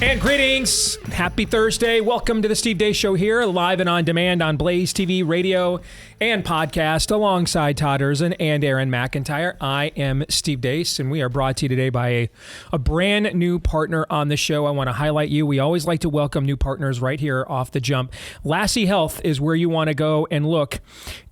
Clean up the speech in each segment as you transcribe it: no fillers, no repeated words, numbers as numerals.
And greetings. Happy Thursday. Welcome to the Steve Deace Show here, live and on demand on BlazeTV radio and podcast alongside Todd Erzin and Aaron McIntyre. I am Steve Deace, and we are brought to you today by a brand new partner on the show. I want to highlight you. We always like to welcome new partners right here off the jump. Lassie Health is where you want to go and look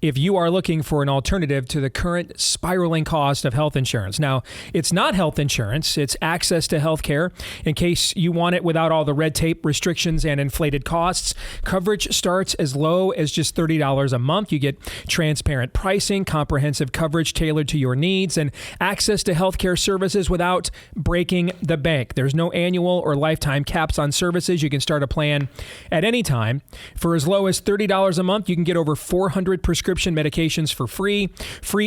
if you are looking for an alternative to the current spiraling cost of health insurance. Now, it's not health insurance. It's access to health care in case you want it without all the red tape, restrictions, and inflated costs. Coverage starts as low as just $30 a month. You get transparent pricing, comprehensive coverage tailored to your needs, and access to healthcare services without breaking the bank. There's no annual or lifetime caps on services. You can start a plan at any time. For as low as $30 a month, you can get over 400 prescription medications for free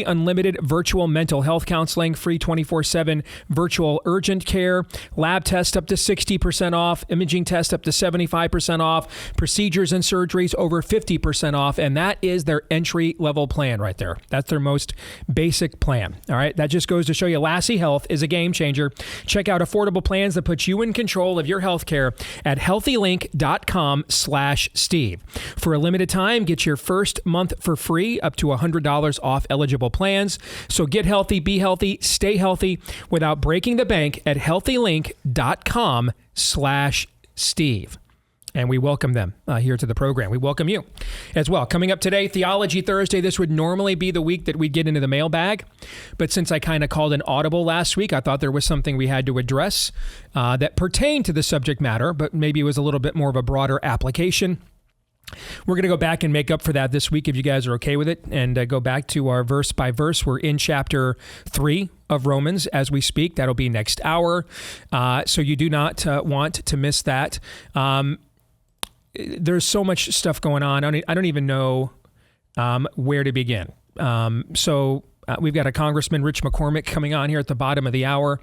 unlimited virtual mental health counseling, free 24/7 virtual urgent care, lab tests up to 60% off, imaging tests up to 75% off, procedures and surgeries over 50% off, and that is their entry-level plan right there. That's their most basic plan. All right, that just goes to show you Lassie Health is a game changer. Check out affordable plans that put you in control of your health care at healthylink.com/Steve. For a limited time, get your first month for free, up to $100 off eligible plans. So get healthy, be healthy, stay healthy without breaking the bank at healthylink.com/Steve. And we welcome them here to the program. We welcome you as well. Coming up today, Theology Thursday. This would normally be the week that we'd get into the mailbag. But since I kind of called an audible last week, I thought there was something we had to address that pertained to the subject matter, but maybe it was a little bit more of a broader application. We're going to go back and make up for that this week, if you guys are okay with it, and go back to our verse by verse. We're in chapter 3 of Romans as we speak. That'll be next hour. So you do not want to miss that. There's so much stuff going on. I don't even know where to begin. We've got a Congressman, Rich McCormick, coming on here at the bottom of the hour.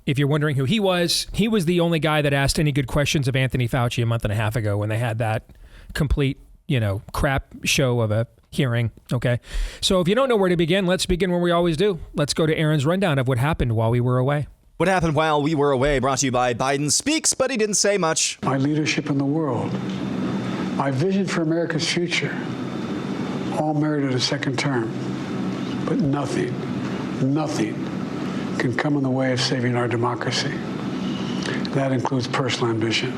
If you're wondering who he was the only guy that asked any good questions of Anthony Fauci a month and a half ago when they had that complete, crap show of a hearing. Okay. So if you don't know where to begin, let's begin where we always do. Let's go to Aaron's rundown of what happened while we were away. What happened while we were away, brought to you by Biden Speaks, but he didn't say much. My leadership in the world, my vision for America's future, all merited a second term. But nothing can come in the way of saving our democracy. That includes personal ambition.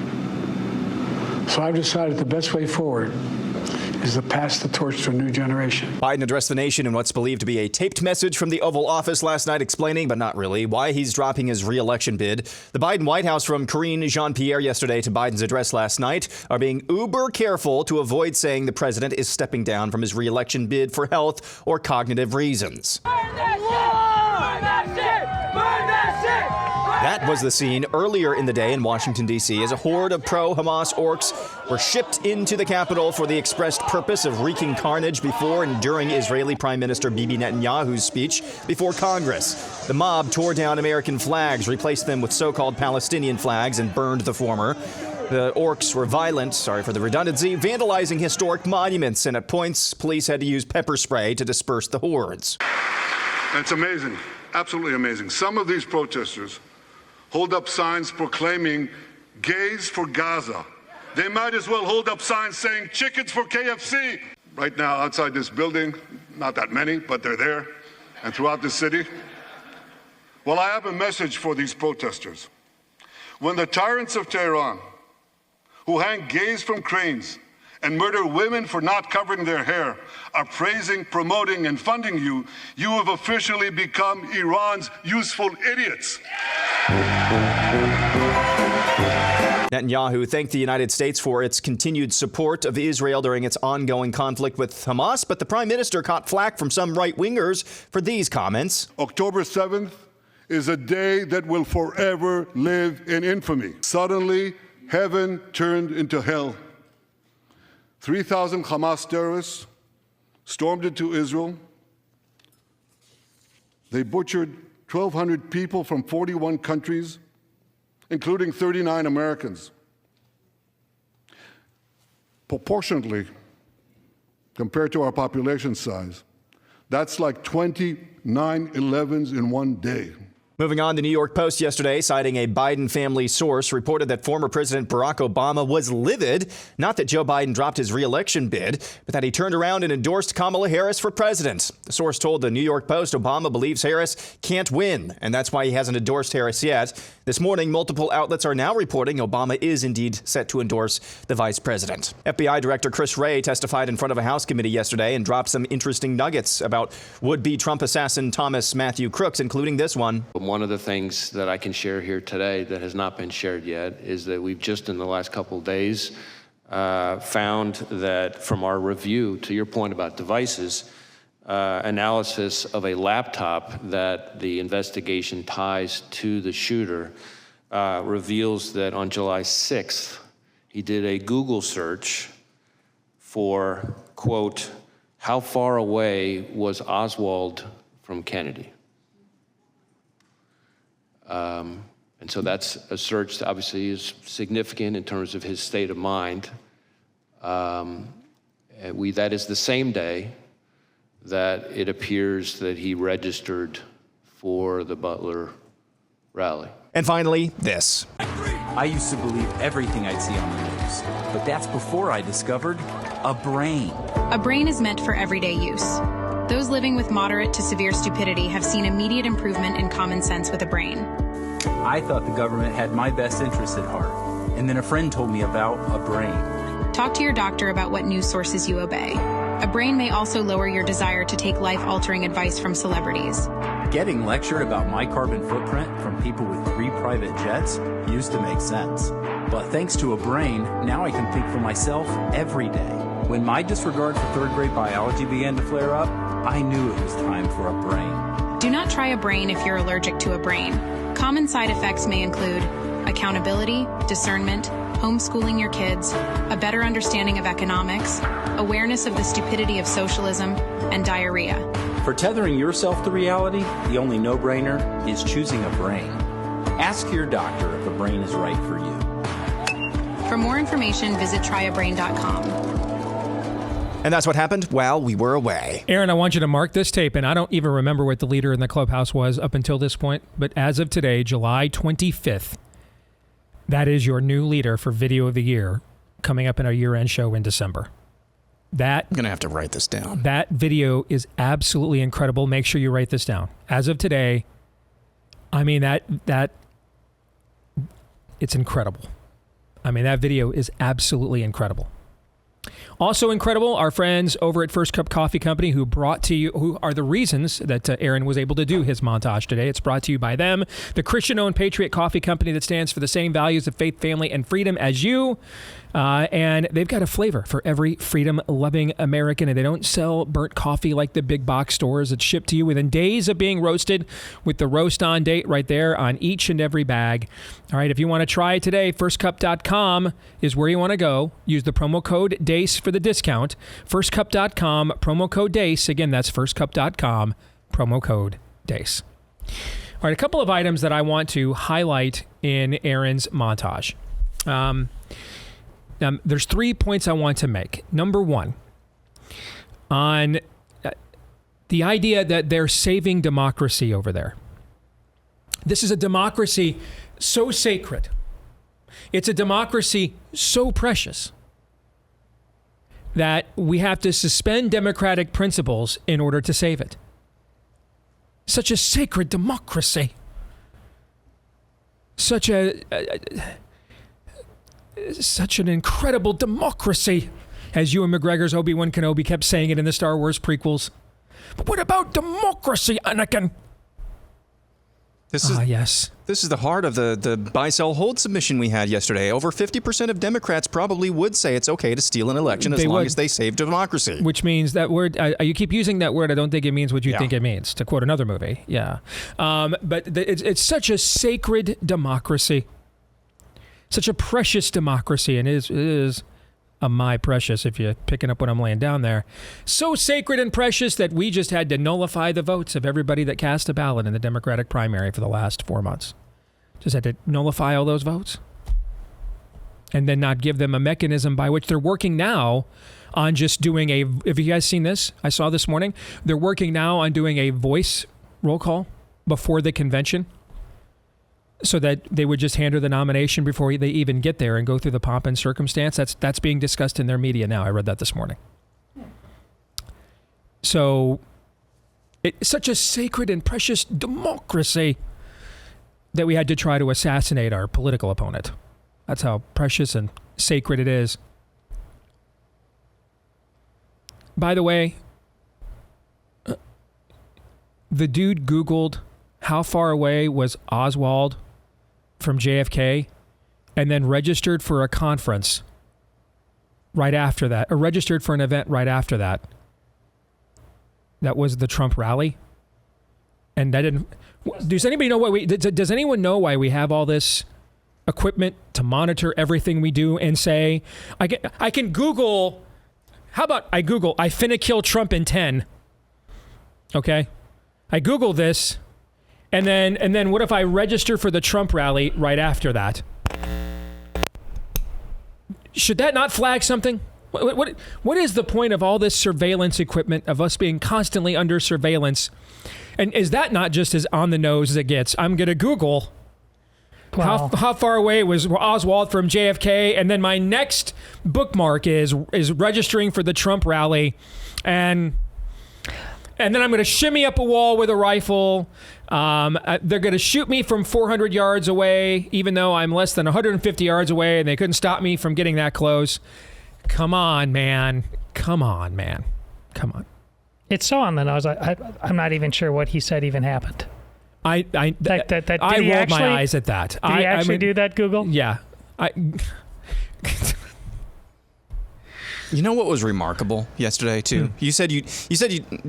So I've decided the best way forward is to pass the torch to a new generation. Biden addressed the nation in what's believed to be a taped message from the Oval Office last night, explaining, but not really, why he's dropping his re-election bid. The Biden White House, from Karine Jean-Pierre yesterday to Biden's address last night, are being uber careful to avoid saying the president is stepping down from his re-election bid for health or cognitive reasons. Burn that shit! Burn that shit! That was the scene earlier in the day in Washington, D.C., as a horde of pro-Hamas orcs were shipped into the Capitol for the expressed purpose of wreaking carnage before and during Israeli Prime Minister Bibi Netanyahu's speech before Congress. The mob tore down American flags, replaced them with so-called Palestinian flags, and burned the former. The orcs were violent, sorry for the redundancy, vandalizing historic monuments, and at points, police had to use pepper spray to disperse the hordes. It's amazing, absolutely amazing. Some of these protesters hold up signs proclaiming gays for Gaza. They might as well hold up signs saying chickens for KFC. Right now, outside this building, not that many, but they're there, and throughout the city. Well, I have a message for these protesters. When the tyrants of Tehran, who hang gays from cranes and murder women for not covering their hair, are praising, promoting, and funding you, you have officially become Iran's useful idiots. Netanyahu thanked the United States for its continued support of Israel during its ongoing conflict with Hamas, but the prime minister caught flack from some right-wingers for these comments. October 7th is a day that will forever live in infamy. Suddenly, heaven turned into hell. 3,000 Hamas terrorists stormed into Israel. They butchered 1,200 people from 41 countries, including 39 Americans. Proportionately, compared to our population size, that's like 20 9/11s in one day. Moving on, the New York Post yesterday, citing a Biden family source, reported that former President Barack Obama was livid, not that Joe Biden dropped his re-election bid, but that he turned around and endorsed Kamala Harris for president. The source told the New York Post Obama believes Harris can't win, and that's why he hasn't endorsed Harris yet. This morning, multiple outlets are now reporting Obama is indeed set to endorse the vice president. FBI Director Chris Wray testified in front of a House committee yesterday and dropped some interesting nuggets about would-be Trump assassin Thomas Matthew Crooks, including this one. One of the things that I can share here today that has not been shared yet is that we've just in the last couple of days found that from our review, to your point about devices, analysis of a laptop that the investigation ties to the shooter reveals that on July 6th, he did a Google search for, quote, how far away was Oswald from Kennedy? And so that's a search that obviously is significant in terms of his state of mind. That is the same day that it appears that he registered for the Butler rally. And finally, this. I used to believe everything I'd see on the news, but that's before I discovered a brain. A brain is meant for everyday use. Those living with moderate to severe stupidity have seen immediate improvement in common sense with a brain. I thought the government had my best interests at heart, and then a friend told me about a brain. Talk to your doctor about what news sources you obey. A brain may also lower your desire to take life-altering advice from celebrities. Getting lectured about my carbon footprint from people with 3 private jets used to make sense. But thanks to a brain, now I can think for myself every day. When my disregard for third-grade biology began to flare up, I knew it was time for a brain. Do not try a brain if you're allergic to a brain. Common side effects may include accountability, discernment, homeschooling your kids, a better understanding of economics, awareness of the stupidity of socialism, and diarrhea. For tethering yourself to reality, the only no-brainer is choosing a brain. Ask your doctor if a brain is right for you. For more information, visit tryabrain.com. And that's what happened while we were away. Aaron, I want you to mark this tape, and I don't even remember what the leader in the clubhouse was up until this point, but as of today, July 25th, that is your new leader for Video of the Year coming up in our year-end show in December. I'm going to have to write this down. That video is absolutely incredible. Make sure you write this down. As of today, I mean, that it's incredible. I mean, that video is absolutely incredible. Also incredible, our friends over at First Cup Coffee Company who are the reasons that Aaron was able to do his montage today. It's brought to you by them, the Christian-owned Patriot Coffee Company that stands for the same values of faith, family, and freedom as you. And they've got a flavor for every freedom-loving American, and they don't sell burnt coffee like the big box stores. It's shipped to you within days of being roasted with the roast on date right there on each and every bag. All right, if you want to try it today, firstcup.com is where you want to go. Use the promo code DACE for the discount. Firstcup.com, promo code DACE. Again, that's firstcup.com, promo code DACE. All right, a couple of items that I want to highlight in Aaron's montage. There's 3 points I want to make. Number one, on the idea that they're saving democracy over there. This is a democracy so sacred. It's a democracy so precious that we have to suspend democratic principles in order to save it. Such a sacred democracy. Such an incredible democracy, as Ewan McGregor's Obi-Wan Kenobi kept saying it in the Star Wars prequels. But what about democracy, Anakin? Yes. This is the heart of the buy-sell-hold submission we had yesterday. Over 50% of Democrats probably would say it's okay to steal an election as long as they save democracy. Which means that word, you keep using that word, I don't think it means what you think it means, to quote another movie. Yeah. But it's such a sacred democracy. Such a precious democracy, and it is a my precious, if you're picking up what I'm laying down there. So sacred and precious that we just had to nullify the votes of everybody that cast a ballot in the Democratic primary for the last 4 months. Just had to nullify all those votes. And then not give them a mechanism by which they're working now on just doing have you guys seen this? I saw this morning. They're working now on doing a voice roll call before the convention. so that they would just hand her the nomination before they even get there and go through the pomp and circumstance. That's being discussed in their media now. I read that this morning. So it's such a sacred and precious democracy that we had to try to assassinate our political opponent. That's how precious and sacred it is. By the way, the dude Googled how far away was Oswald from JFK and then registered for a conference right after that, or registered for an event right after that. That was the Trump rally. And that didn't... Does anybody know why does anyone know why we have all this equipment to monitor everything we do and say, I can Google... How about I Google, I finna kill Trump in 10. Okay? I Google this, and then what if I register for the Trump rally right after that? Should that not flag something? What is the point of all this surveillance equipment, of us being constantly under surveillance? And is that not just as on the nose as it gets? I'm going to Google how far away was Oswald from JFK, and then my next bookmark is registering for the Trump rally, and then I'm going to shimmy up a wall with a rifle. They're going to shoot me from 400 yards away, even though I'm less than 150 yards away, and they couldn't stop me from getting that close. Come on, man. Come on. It's so on the nose. I'm not even sure what he said even happened. I rolled my eyes at that. Did he actually do that, Google? Yeah. You know what was remarkable yesterday too? You said you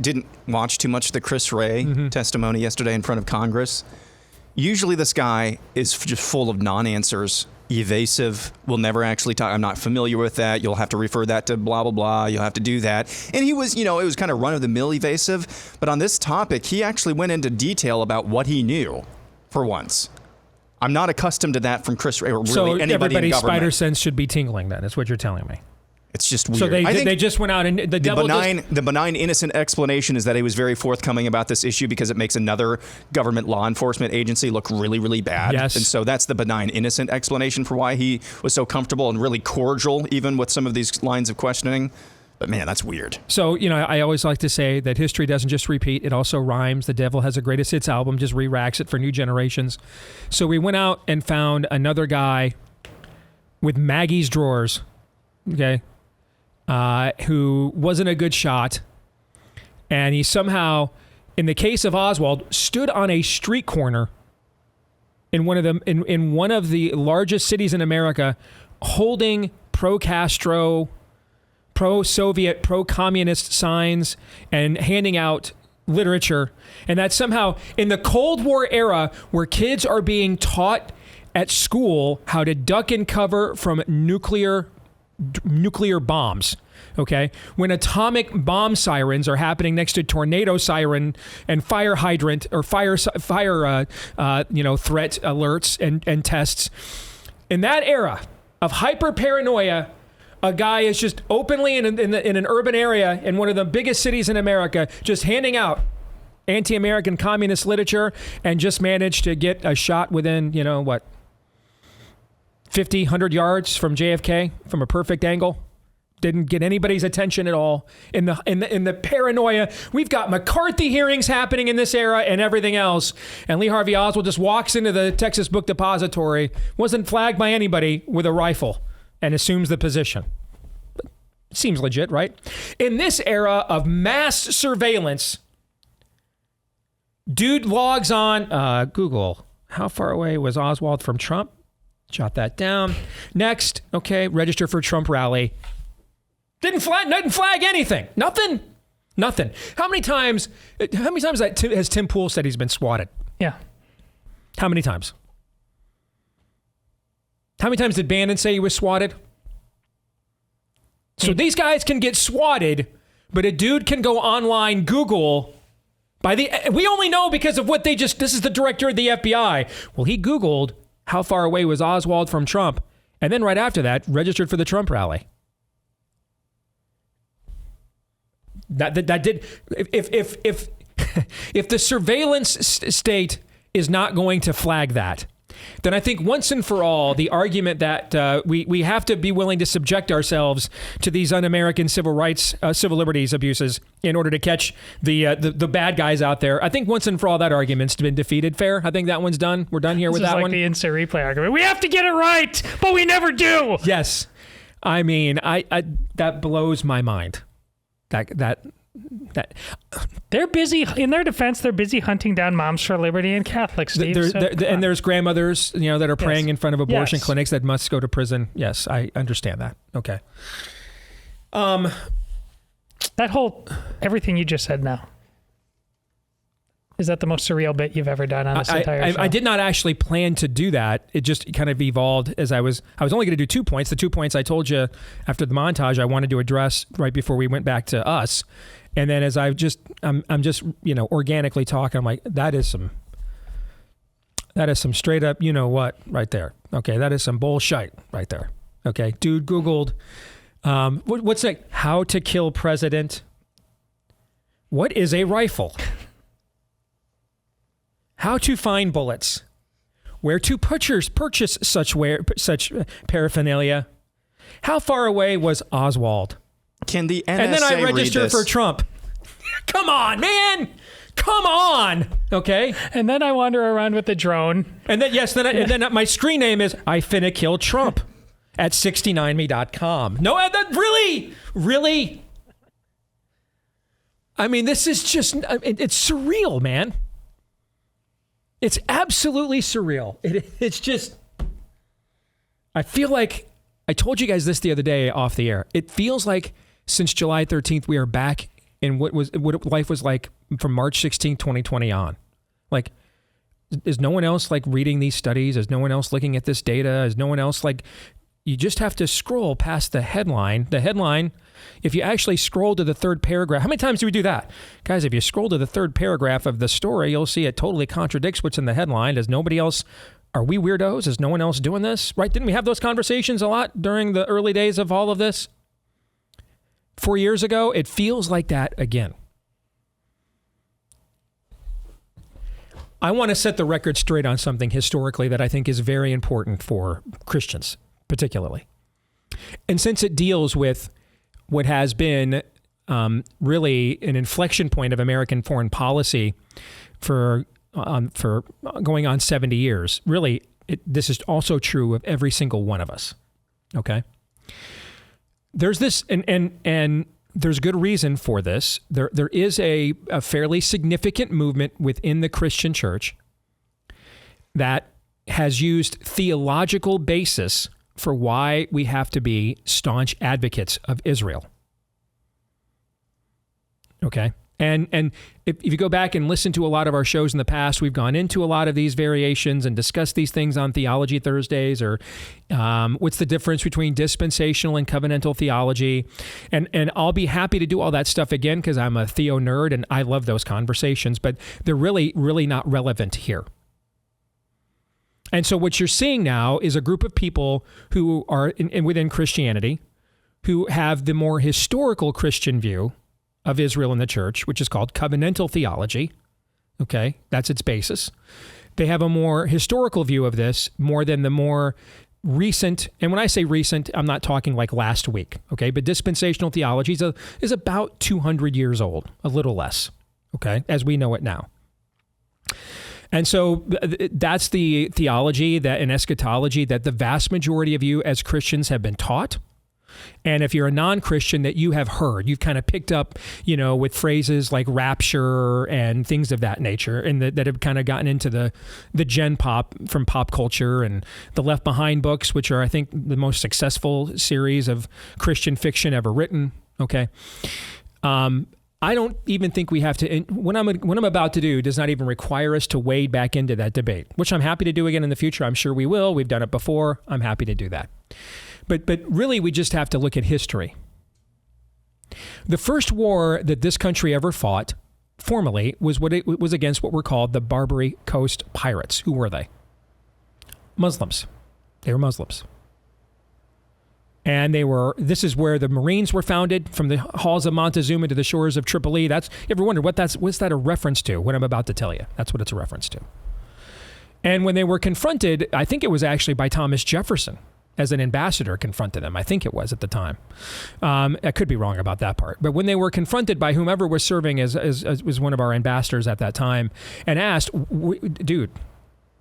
didn't watch too much of the Chris Wray testimony yesterday in front of Congress. Usually this guy is just full of non-answers, evasive, will never actually talk. I'm not familiar with that. You'll have to refer that to blah, blah, blah. You'll have to do that. And he was, it was kind of run-of-the-mill evasive. But on this topic, he actually went into detail about what he knew for once. I'm not accustomed to that from Chris Wray or really anybody in government. So everybody's spider sense should be tingling then, is what you're telling me. It's just weird. So they just went out and the benign, innocent explanation is that he was very forthcoming about this issue because it makes another government law enforcement agency look really, really bad. Yes. And so that's the benign, innocent explanation for why he was so comfortable and really cordial, even with some of these lines of questioning. But man, that's weird. So, I always like to say that history doesn't just repeat, it also rhymes. The Devil Has a Greatest Hits album, just re-racks it for new generations. So we went out and found another guy with Maggie's drawers, okay? Who wasn't a good shot, and he somehow, in the case of Oswald, stood on a street corner in one of the largest cities in America, holding pro-Castro, pro-Soviet, pro-communist signs and handing out literature, and that somehow in the Cold War era, where kids are being taught at school how to duck and cover from nuclear bombs, okay? When atomic bomb sirens are happening next to tornado siren and fire hydrant or fire threat alerts and tests. In that era of hyper paranoia, a guy is just openly in an urban area in one of the biggest cities in America, just handing out anti-American communist literature, and just managed to get a shot within, 50, 100 yards from JFK from a perfect angle. Didn't get anybody's attention at all. In the paranoia, we've got McCarthy hearings happening in this era and everything else. And Lee Harvey Oswald just walks into the Texas Book Depository, wasn't flagged by anybody, with a rifle, and assumes the position. Seems legit, right? In this era of mass surveillance, dude logs on Google. How far away was Oswald from Trump? Jot that down. Next, okay, register for Trump rally. Didn't flag anything. Nothing. How many times has Tim Pool said he's been swatted? Yeah. How many times? How many times did Bannon say he was swatted? So these guys can get swatted, but a dude can go online, Google. We only know because of what this is the director of the FBI. Well, he Googled how far away was Oswald from Trump, and then right after that, registered for the Trump rally. That did, if the surveillance state is not going to flag that, then I think once and for all, the argument that we have to be willing to subject ourselves to these un-American civil rights, civil liberties abuses in order to catch the bad guys out there. I think once and for all, that argument's been defeated. Fair? I think that one's done. We're done here with that one. This is like the instant replay argument. We have to get it right, but we never do. Yes. I mean, I that blows my mind. That they're busy. In their defense, they're busy hunting down moms for liberty and Catholics, Steve. And there's grandmothers, that are praying in front of abortion Yes. clinics that must go to prison. Yes, I understand that. Okay. That whole everything you just said now. Is that the most surreal bit you've ever done on this entire show? I did not actually plan to do that. It just kind of evolved as I was only going to do 2 points. The 2 points I told you after the montage I wanted to address right before we went back to us. And then as I'm just organically talking, I'm like, that is some straight up, what right there. Okay. That is some bullshit right there. Okay. Dude Googled, what's that? How to kill president. What is a rifle? How to find bullets, where to purchase such paraphernalia. How far away was Oswald? Can the NSA and then I registered for Trump. Come on, man. Come on. Okay. And then I wander around with the drone. And then my screen name is I finna kill Trump at 69me.com. No, really. I mean, this is just it's surreal, man. It's absolutely surreal. It's just, I feel like, I told you guys this the other day off the air. It feels like since July 13th, we are back in what life was like from March 16th, 2020 on. Like, is no one else like reading these studies? Is no one else looking at this data? Is no one else like, you just have to scroll past the headline. The headline, if you actually scroll to the third paragraph, how many times do we do that? Guys, if you scroll to the third paragraph of the story, you'll see it totally contradicts what's in the headline. Does nobody else, are we weirdos? Is no one else doing this? Right? Didn't we have those conversations a lot during the early days of all of this? 4 years ago, it feels like that again. I want to set the record straight on something historically that I think is very important for Christians, particularly. And since it deals with what has been really an inflection point of American foreign policy for going on 70 years, really, this is also true of every single one of us. Okay? There's this, and there's good reason for this. There is a fairly significant movement within the Christian church that has used theological basis for why we have to be staunch advocates of Israel. Okay? And if you go back and listen to a lot of our shows in the past, we've gone into a lot of these variations and discussed these things on Theology Thursdays, or what's the difference between dispensational and covenantal theology. And I'll be happy to do all that stuff again because I'm a theo nerd and I love those conversations, but they're really, really not relevant here. And so what you're seeing now is a group of people who are within Christianity who have the more historical Christian view of Israel and the church, which is called covenantal theology. Okay, that's its basis. They have a more historical view of this more than the more recent, and when I say recent, I'm not talking like last week, okay? But dispensational theology is about 200 years old, a little less, okay, as we know it now. And so that's the theology that and eschatology that the vast majority of you as Christians have been taught. And if you're a non-Christian that you have heard, you've kind of picked up, with phrases like rapture and things of that nature, and that have kind of gotten into the gen pop from pop culture and the Left Behind books, which are, I think, the most successful series of Christian fiction ever written. Okay. I don't even think we have to, what I'm about to do does not even require us to wade back into that debate, which I'm happy to do again in the future. I'm sure we will. We've done it before. I'm happy to do that. But really, we just have to look at history. The first war that this country ever fought, formally, was against what were called the Barbary Coast Pirates. Who were they? Muslims. They were Muslims. And this is where the Marines were founded, from the halls of Montezuma to the shores of Tripoli. You ever wonder what's that a reference to? What I'm about to tell you. That's what it's a reference to. And when they were confronted, I think it was actually by Thomas Jefferson as an ambassador confronted them. I think it was at the time. I could be wrong about that part. But when they were confronted by whomever was serving as was one of our ambassadors at that time and asked, dude,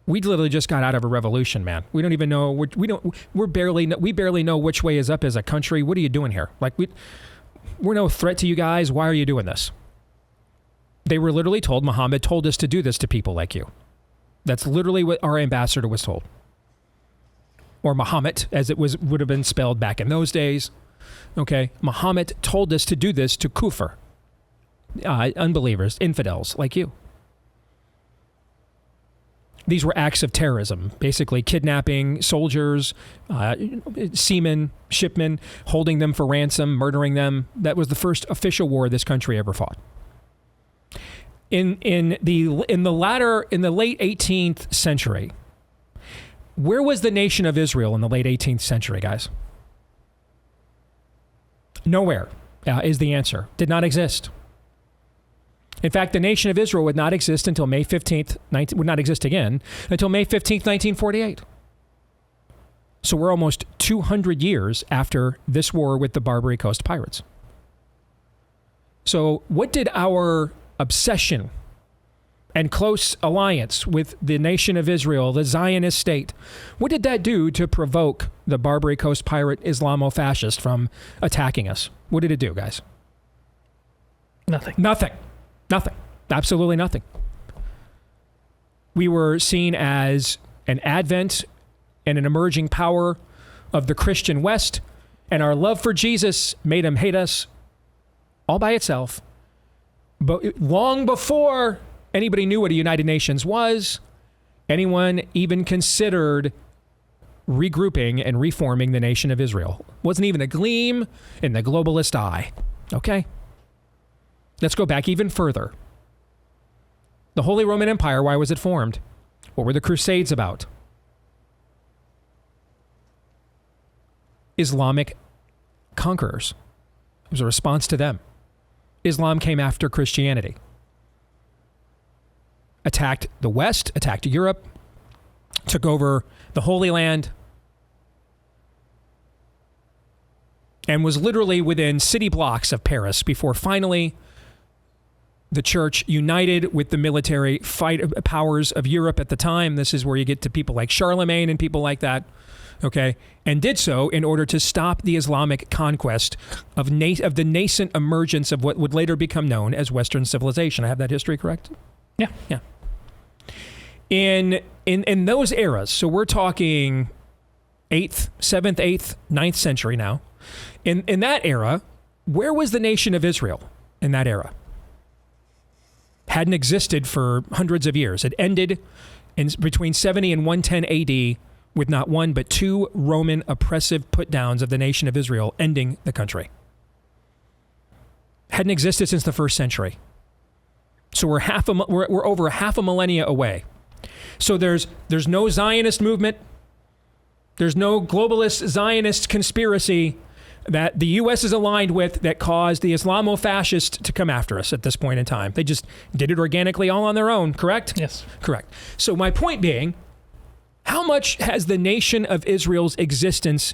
we literally just got out of a revolution, man. We don't even know. We barely know which way is up as a country. What are you doing here? Like we're no threat to you guys. Why are you doing this? They were literally told, Muhammad told us to do this to people like you. That's literally what our ambassador was told. Or Muhammad, as it would have been spelled back in those days. Okay, Muhammad told us to do this to kufr, unbelievers, infidels like you. These were acts of terrorism, basically kidnapping soldiers, seamen, shipmen, holding them for ransom, murdering them. That was the first official war this country ever fought. In the late 18th century, where was the nation of Israel in the late 18th century, guys? Nowhere is the answer. Did not exist. In fact, the nation of Israel would not exist until May 15th, would not exist again until May 15th, 1948. So we're almost 200 years after this war with the Barbary Coast pirates. So what did our obsession and close alliance with the nation of Israel, the Zionist state, what did that do to provoke the Barbary Coast pirate Islamo-fascist from attacking us? What did it do, guys? Nothing. Absolutely nothing. We were seen as an advent and an emerging power of the Christian West, and our love for Jesus made him hate us all by itself. But long before anybody knew what a United Nations was, anyone even considered regrouping and reforming the nation of Israel. Wasn't even a gleam in the globalist eye. Okay? Let's go back even further. The Holy Roman Empire, why was it formed? What were the Crusades about? Islamic conquerors. It was a response to them. Islam came after Christianity. Attacked the West, attacked Europe, took over the Holy Land, and was literally within city blocks of Paris before finally the church united with the military powers of Europe at the time. This is where you get to people like Charlemagne and people like that, okay? And did so in order to stop the Islamic conquest of the nascent emergence of what would later become known as Western civilization. I have that history correct? Yeah. In those eras, so we're talking 7th, 8th, 9th century now. In that era, where was the nation of Israel in that era? Hadn't existed for hundreds of years. It ended in between 70 and 110 AD with not one but two Roman oppressive put-downs of the nation of Israel, ending the country. Hadn't existed since the first century. So we're over half a millennia away. So there's no Zionist movement. There's no globalist Zionist conspiracy that the U.S. is aligned with that caused the Islamo-fascists to come after us at this point in time. They just did it organically all on their own, correct? Yes. Correct. So my point being, how much has the nation of Israel's existence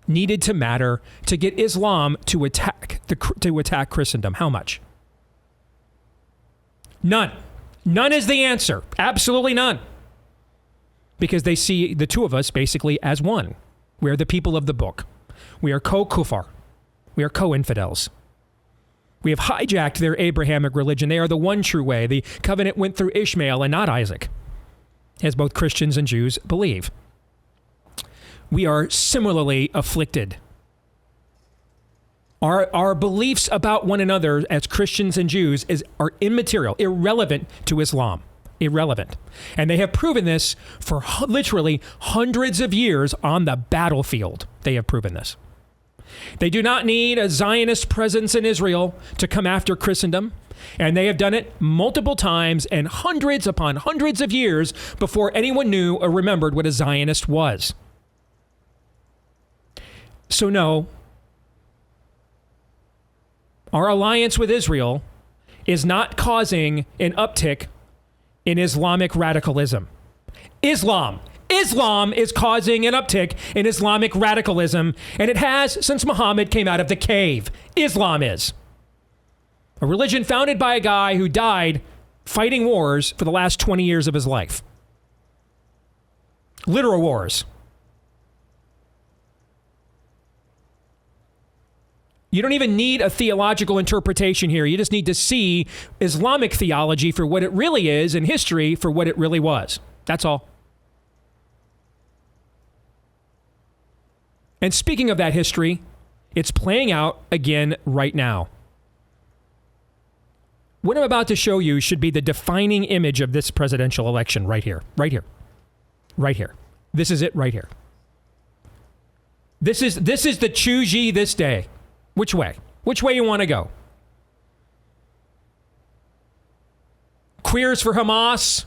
needed to matter to get Islam to attack Christendom? How much? None. None is the answer. Absolutely none. Because they see the two of us basically as one. We're the people of the book. We are co-kufar. We are co-infidels. We have hijacked their Abrahamic religion. They are the one true way. The covenant went through Ishmael and not Isaac, as both Christians and Jews believe. We are similarly afflicted. Our beliefs about one another as Christians and Jews are immaterial, irrelevant to Islam. Irrelevant. And they have proven this for literally hundreds of years on the battlefield. They have proven this. They do not need a Zionist presence in Israel to come after Christendom. And they have done it multiple times and hundreds upon hundreds of years before anyone knew or remembered what a Zionist was. So no, our alliance with Israel is not causing an uptick in Islamic radicalism. Islam. Islam is causing an uptick in Islamic radicalism, and it has since Muhammad came out of the cave. Islam is a religion founded by a guy who died fighting wars for the last 20 years of his life. Literal wars. You don't even need a theological interpretation here. You just need to see Islamic theology for what it really is and history for what it really was. That's all. And speaking of that history, it's playing out again right now. What I'm about to show you should be the defining image of this presidential election right here. Right here. Right here. This is it right here. This is the choose ye this day. Which way? Which way you want to go? Queers for Hamas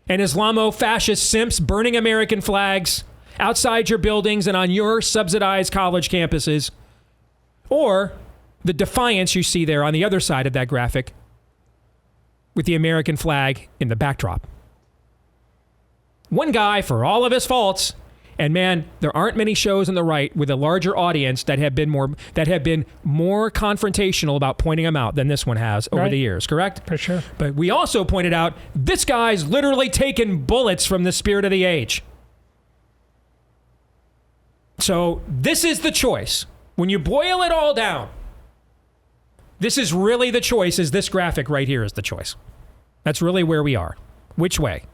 and Islamo-fascist simps burning American flags outside your buildings and on your subsidized college campuses. Or the defiance you see there on the other side of that graphic with the American flag in the backdrop. One guy for all of his faults. And man, there aren't many shows on the right with a larger audience that have been more confrontational about pointing them out than this one has over the years, correct? For sure. But we also pointed out this guy's literally taken bullets from the spirit of the age. So this is the choice. When you boil it all down, this is really the choice. Is this graphic right here is the choice. That's really where we are. Which way?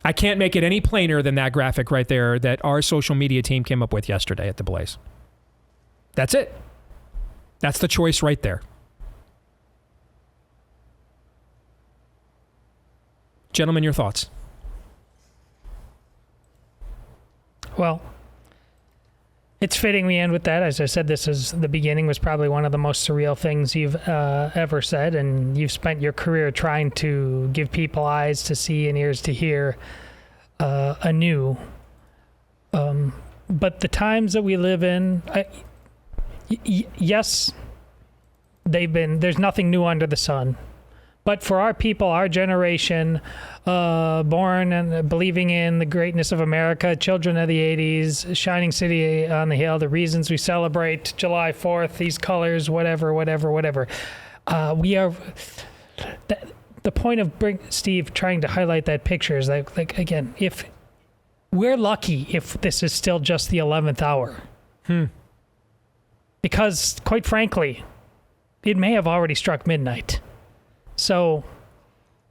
I can't make it any plainer than that graphic right there that our social media team came up with yesterday at the Blaze. That's it. That's the choice right there. Gentlemen, your thoughts? Well, it's fitting we end with that. As I said, the beginning was probably one of the most surreal things you've ever said, and you've spent your career trying to give people eyes to see and ears to hear anew. But the times that we live in, yes, there's nothing new under the sun. But for our people, our generation, born and believing in the greatness of America, children of the 80s, shining city on the hill, the reasons we celebrate July 4th, these colors, whatever. We are... The point of Steve trying to highlight that picture is like again, if we're lucky if this is still just the 11th hour. Because, quite frankly, it may have already struck midnight. So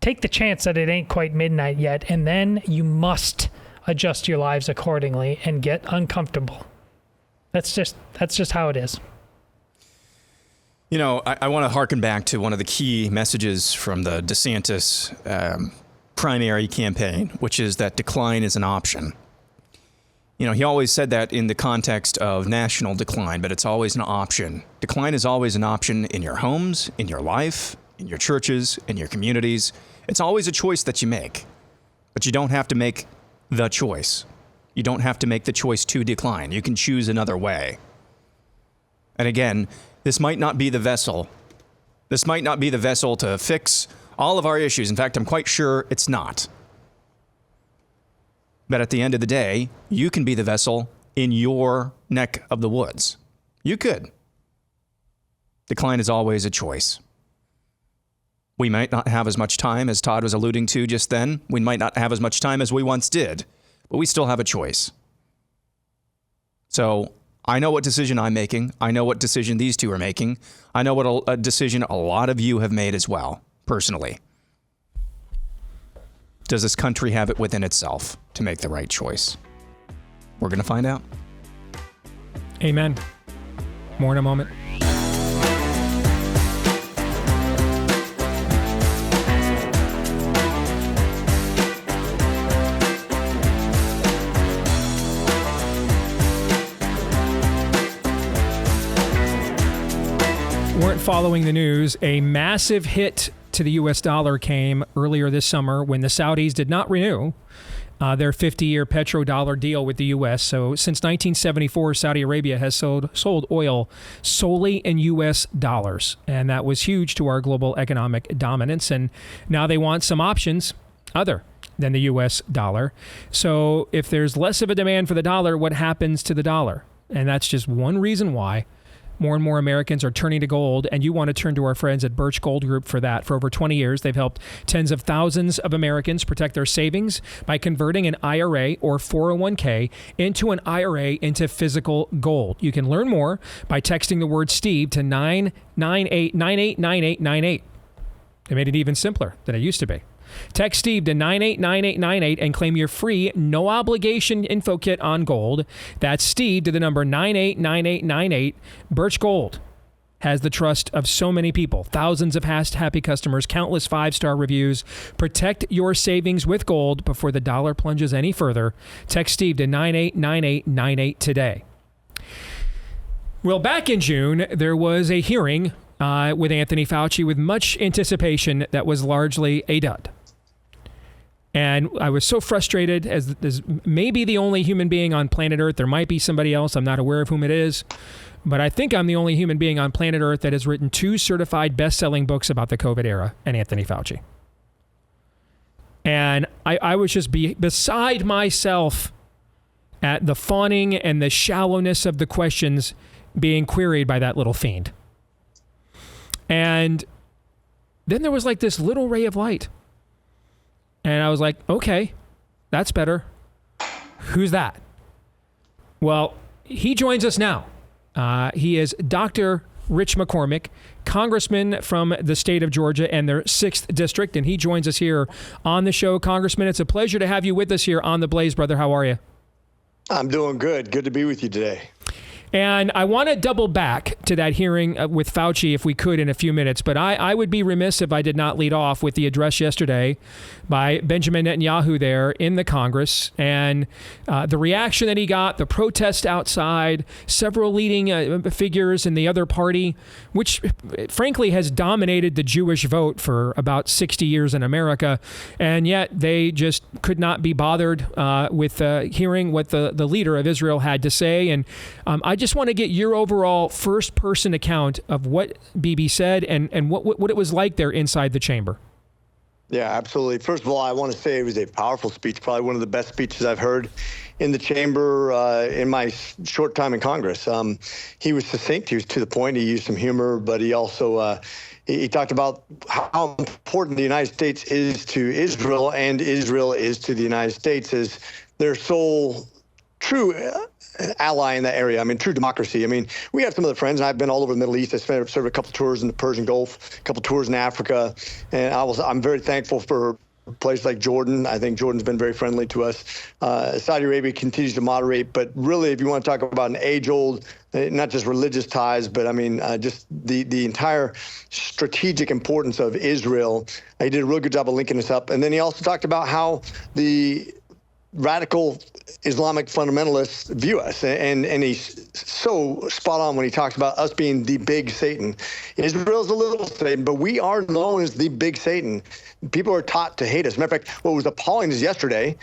take the chance that it ain't quite midnight yet, and then you must adjust your lives accordingly and get uncomfortable. That's just how it is. You know, I want to harken back to one of the key messages from the DeSantis primary campaign, which is that decline is an option. You know, he always said that in the context of national decline, but it's always an option. Decline is always an option in your homes, in your life, in your churches, in your communities. It's always a choice that you make, but you don't have to make the choice. You don't have to make the choice to decline. You can choose another way. And again, this might not be the vessel. This might not be the vessel to fix all of our issues. In fact, I'm quite sure it's not. But at the end of the day, you can be the vessel in your neck of the woods. You could. Decline is always a choice. We might not have as much time as Todd was alluding to just then. We might not have as much time as we once did, but we still have a choice. So I know what decision I'm making. I know what decision these two are making. I know what a decision a lot of you have made as well, personally. Does this country have it within itself to make the right choice? We're going to find out. Amen. More in a moment. Weren't following the news, a massive hit to the U.S. dollar came earlier this summer when the Saudis did not renew their 50-year petrodollar deal with the U.S. So since 1974, Saudi Arabia has sold oil solely in U.S. dollars. And that was huge to our global economic dominance. And now they want some options other than the U.S. dollar. So if there's less of a demand for the dollar, what happens to the dollar? And that's just one reason why more and more Americans are turning to gold, and you want to turn to our friends at Birch Gold Group for that. For over 20 years, they've helped tens of thousands of Americans protect their savings by converting an IRA or 401k into an IRA into physical gold. You can learn more by texting the word Steve to 998989898. They made it even simpler than it used to be. Text Steve to 989898 and claim your free, no-obligation info kit on gold. That's Steve to the number 989898. Birch Gold has the trust of so many people. Thousands of happy customers, countless 5-star reviews. Protect your savings with gold before the dollar plunges any further. Text Steve to 989898 today. Well, back in June, there was a hearing with Anthony Fauci with much anticipation that was largely a dud. And I was so frustrated, as maybe the only human being on planet Earth. There might be somebody else. I'm not aware of whom it is. But I think I'm the only human being on planet Earth that has written 2 certified best-selling books about the COVID era and Anthony Fauci. And I was just beside myself at the fawning and the shallowness of the questions being queried by that little fiend. And then there was like this little ray of light. And I was like, okay, that's better. Who's that? Well, he joins us now. He is Dr. Rich McCormick, congressman from the state of Georgia and their 6th district. And he joins us here on the show. Congressman, it's a pleasure to have you with us here on The Blaze, brother. How are you? I'm doing good. Good to be with you today. And I want to double back to that hearing with Fauci if we could in a few minutes, but I would be remiss if I did not lead off with the address yesterday by Benjamin Netanyahu there in the Congress, and the reaction that he got, the protest outside, several leading figures in the other party, which frankly has dominated the Jewish vote for about 60 years in America, and yet they just could not be bothered with hearing what the leader of Israel had to say. And I just want to get your overall first-person account of what Bibi said and what it was like there inside the chamber. Yeah, absolutely. First of all, I want to say it was a powerful speech, probably one of the best speeches I've heard in the chamber in my short time in Congress. He was succinct. He was to the point. He used some humor, but he also he talked about how important the United States is to Israel and Israel is to the United States as their sole true ally in that area. I mean, true democracy. I mean, we have some of the friends, and I've been all over the Middle East. I served a couple of tours in the Persian Gulf, a couple of tours in Africa, and I'm very thankful for places like Jordan. I think Jordan's been very friendly to us. Saudi Arabia continues to moderate, but really, if you want to talk about an age-old, not just religious ties, but I mean, just the entire strategic importance of Israel. He did a really good job of linking this up. And then he also talked about how the radical Islamic fundamentalists view us. And he's so spot on when he talks about us being the big Satan. Israel's a little Satan, but we are known as the big Satan. People are taught to hate us. Matter of fact, what was appalling is yesterday,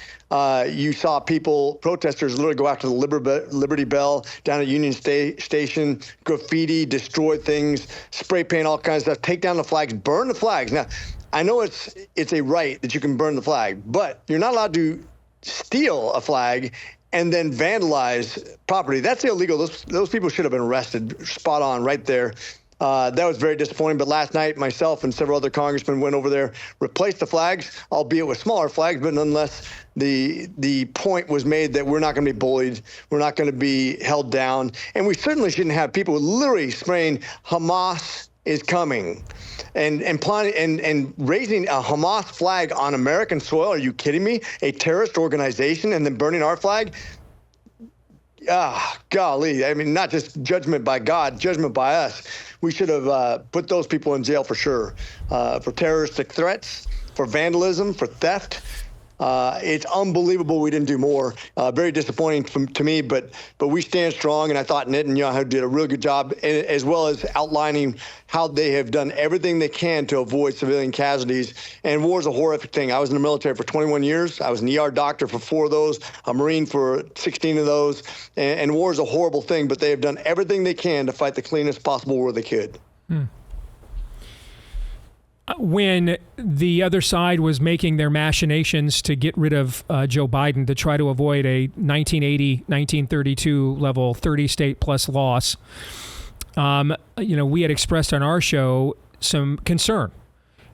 you saw protesters literally go after the Liberty Bell down at Union Station, graffiti, destroy things, spray paint, all kinds of stuff, take down the flags, burn the flags. Now, I know it's a right that you can burn the flag, but you're not allowed to steal a flag and then vandalize property. That's illegal. Those people should have been arrested. Spot on right there. That was very disappointing. But last night, myself and several other congressmen went over there, replaced the flags, albeit with smaller flags, but nonetheless, the point was made that we're not going to be bullied. We're not going to be held down. And we certainly shouldn't have people literally spraying Hamas is coming and raising a Hamas flag on American soil. Are you kidding me? A terrorist organization and then burning our flag? Golly. I mean, not just judgment by God, judgment by us. We should have put those people in jail for sure, for terroristic threats, for vandalism, for theft. It's unbelievable we didn't do more. Very disappointing to me, but we stand strong, and I thought Netanyahu did a really good job, as well as outlining how they have done everything they can to avoid civilian casualties. And war is a horrific thing. I was in the military for 21 years. I was an ER doctor for 4 of those, a Marine for 16 of those, and war is a horrible thing, but they have done everything they can to fight the cleanest possible war they could. When the other side was making their machinations to get rid of Joe Biden to try to avoid a 1980, 1932 level 30-state plus loss, we had expressed on our show some concern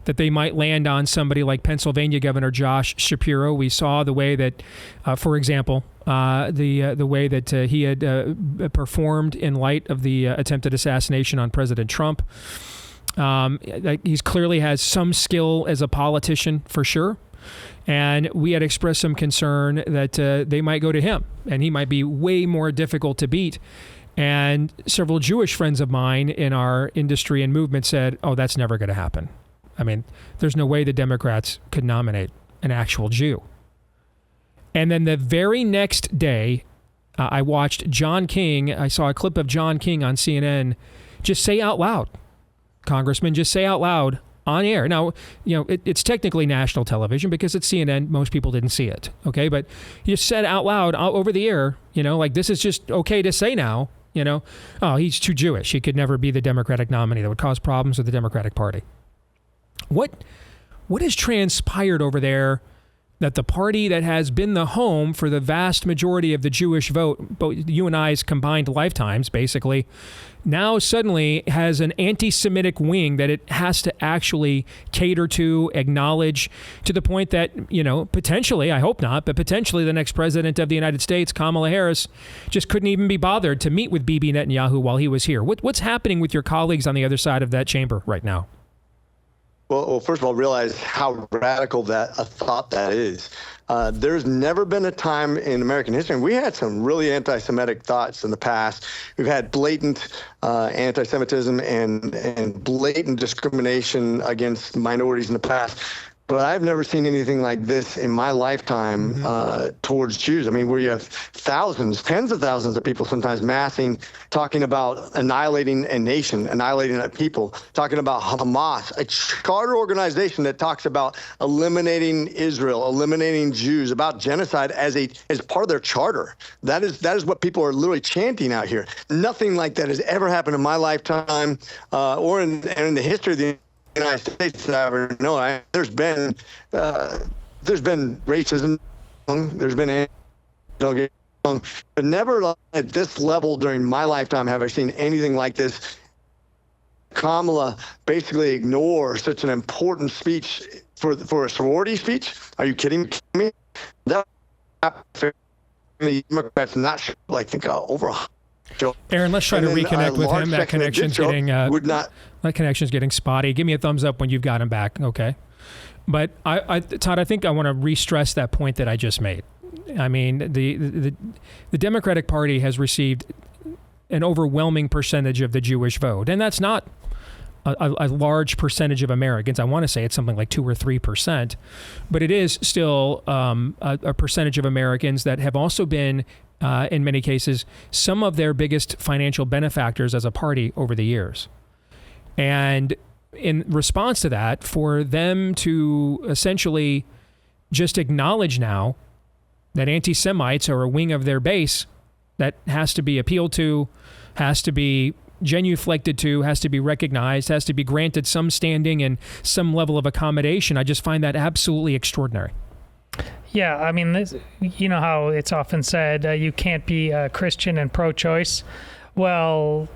that they might land on somebody like Pennsylvania Governor Josh Shapiro. We saw the way that, for example, the way that he had performed in light of the attempted assassination on President Trump. He clearly has some skill as a politician, for sure. And we had expressed some concern that they might go to him, and he might be way more difficult to beat. And several Jewish friends of mine in our industry and movement said, oh, that's never going to happen. I mean, there's no way the Democrats could nominate an actual Jew. And then the very next day, I watched John King. I saw a clip of John King on CNN just say out loud, Congressman, just say out loud on air. Now, it's technically national television because it's CNN. Most people didn't see it. Okay. But he just said out loud over the air, like this is just okay to say now, oh, he's too Jewish. He could never be the Democratic nominee. That would cause problems with the Democratic Party. What has transpired over there that the party that has been the home for the vast majority of the Jewish vote, both you and I's combined lifetimes, basically, now suddenly has an anti-Semitic wing that it has to actually cater to, acknowledge, to the point that, potentially, I hope not, but potentially the next president of the United States, Kamala Harris, just couldn't even be bothered to meet with Bibi Netanyahu while he was here. What's happening with your colleagues on the other side of that chamber right now? Well, first of all, realize how radical a thought that is. There's never been a time in American history, and we had some really anti-Semitic thoughts in the past. We've had blatant anti-Semitism and blatant discrimination against minorities in the past. But I've never seen anything like this in my lifetime towards Jews. I mean, where you have thousands, tens of thousands of people sometimes massing, talking about annihilating a nation, annihilating a people, talking about Hamas, a charter organization that talks about eliminating Israel, eliminating Jews, about genocide as part of their charter. That is what people are literally chanting out here. Nothing like that has ever happened in my lifetime or in the history of the United States that I ever know. There's been racism, there's been but never at this level during my lifetime have I seen anything like this. Kamala basically ignores such an important speech for a sorority speech. Are you kidding me? That the Democrats not sure, over. Aaron, let's try to reconnect with him. That connection's getting spotty. Give me a thumbs up when you've got him back. Okay. But Todd, I think I want to re-stress that point that I just made. I mean, the Democratic Party has received an overwhelming percentage of the Jewish vote, and that's not a large percentage of Americans. I want to say it's something like 2 or 3%, but it is still a percentage of Americans that have also been, in many cases, some of their biggest financial benefactors as a party over the years. And in response to that, for them to essentially just acknowledge now that anti-Semites are a wing of their base that has to be appealed to, has to be genuflected to, has to be recognized, has to be granted some standing and some level of accommodation. I just find that absolutely extraordinary. Yeah, I mean, you know how it's often said, you can't be a Christian and pro-choice. Well,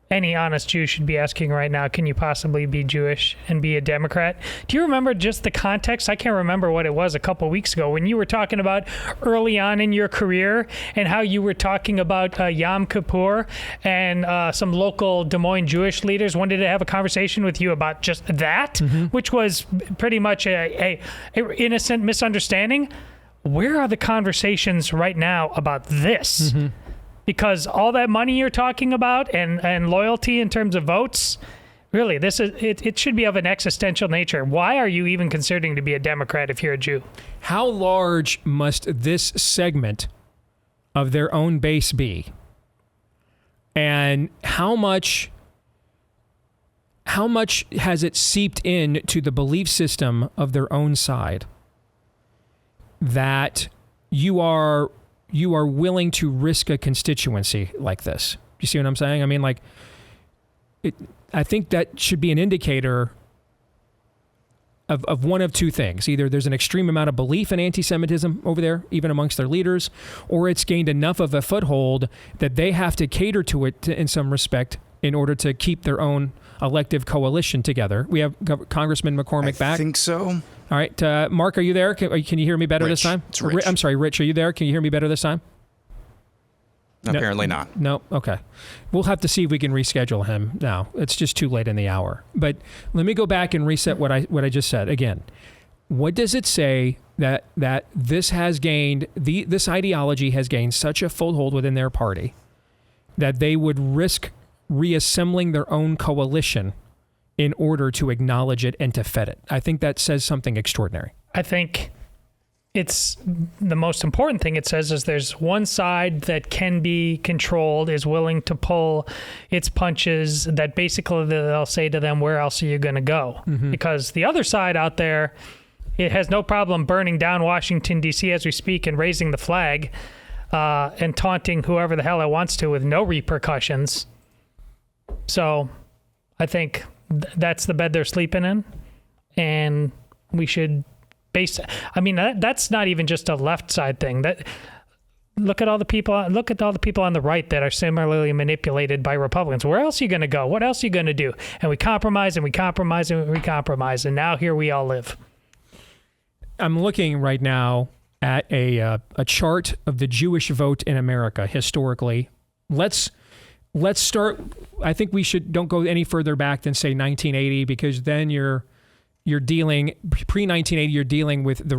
any honest Jew should be asking right now, can you possibly be Jewish and be a Democrat? Do you remember just the context? I can't remember what it was a couple weeks ago when you were talking about early on in your career and how you were talking about Yom Kippur, and some local Des Moines Jewish leaders wanted to have a conversation with you about just that, which was pretty much a innocent misunderstanding. Where are the conversations right now about this? Because all that money you're talking about and loyalty in terms of votes, Really, it should be of an existential nature. Why are you even considering to be a Democrat if you're a Jew? How large must this segment of their own base be? And how much has it seeped in to the belief system of their own side that you are willing to risk a constituency like this? Do you see what I'm saying? I mean, like, I think that should be an indicator of one of two things. Either there's an extreme amount of belief in anti-Semitism over there, even amongst their leaders, or it's gained enough of a foothold that they have to cater to it in some respect in order to keep their own elective coalition together. We have Congressman McCormick back. I think so. All right. Mark, are you there? Can you hear me better this time? It's Rich. I'm sorry, Rich, are you there? Can you hear me better this time? Apparently not. No. Okay. We'll have to see if we can reschedule him now. It's just too late in the hour. But let me go back and reset what I just said again. What does it say that this has gained, this ideology has gained such a foothold within their party that they would risk reassembling their own coalition in order to acknowledge it and to fet it? I think that says something extraordinary. I think it's the most important thing it says is there's one side that can be controlled, is willing to pull its punches, that basically they'll say to them, where else are you going to go? Mm-hmm. Because the other side out there, it has no problem burning down Washington, D.C. as we speak and raising the flag and taunting whoever the hell it wants to with no repercussions. So I think that's the bed they're sleeping in, and we should that's not even just a left side thing. Look at all the people on the right that are similarly manipulated by Republicans. Where else are you going to go? What else are you going to do? And we compromise and we compromise and we compromise, and now here we all live. I'm looking right now at a chart of the Jewish vote in America historically. Let's start. I think we don't go any further back than say 1980, because then you're dealing pre-1980. You're dealing with the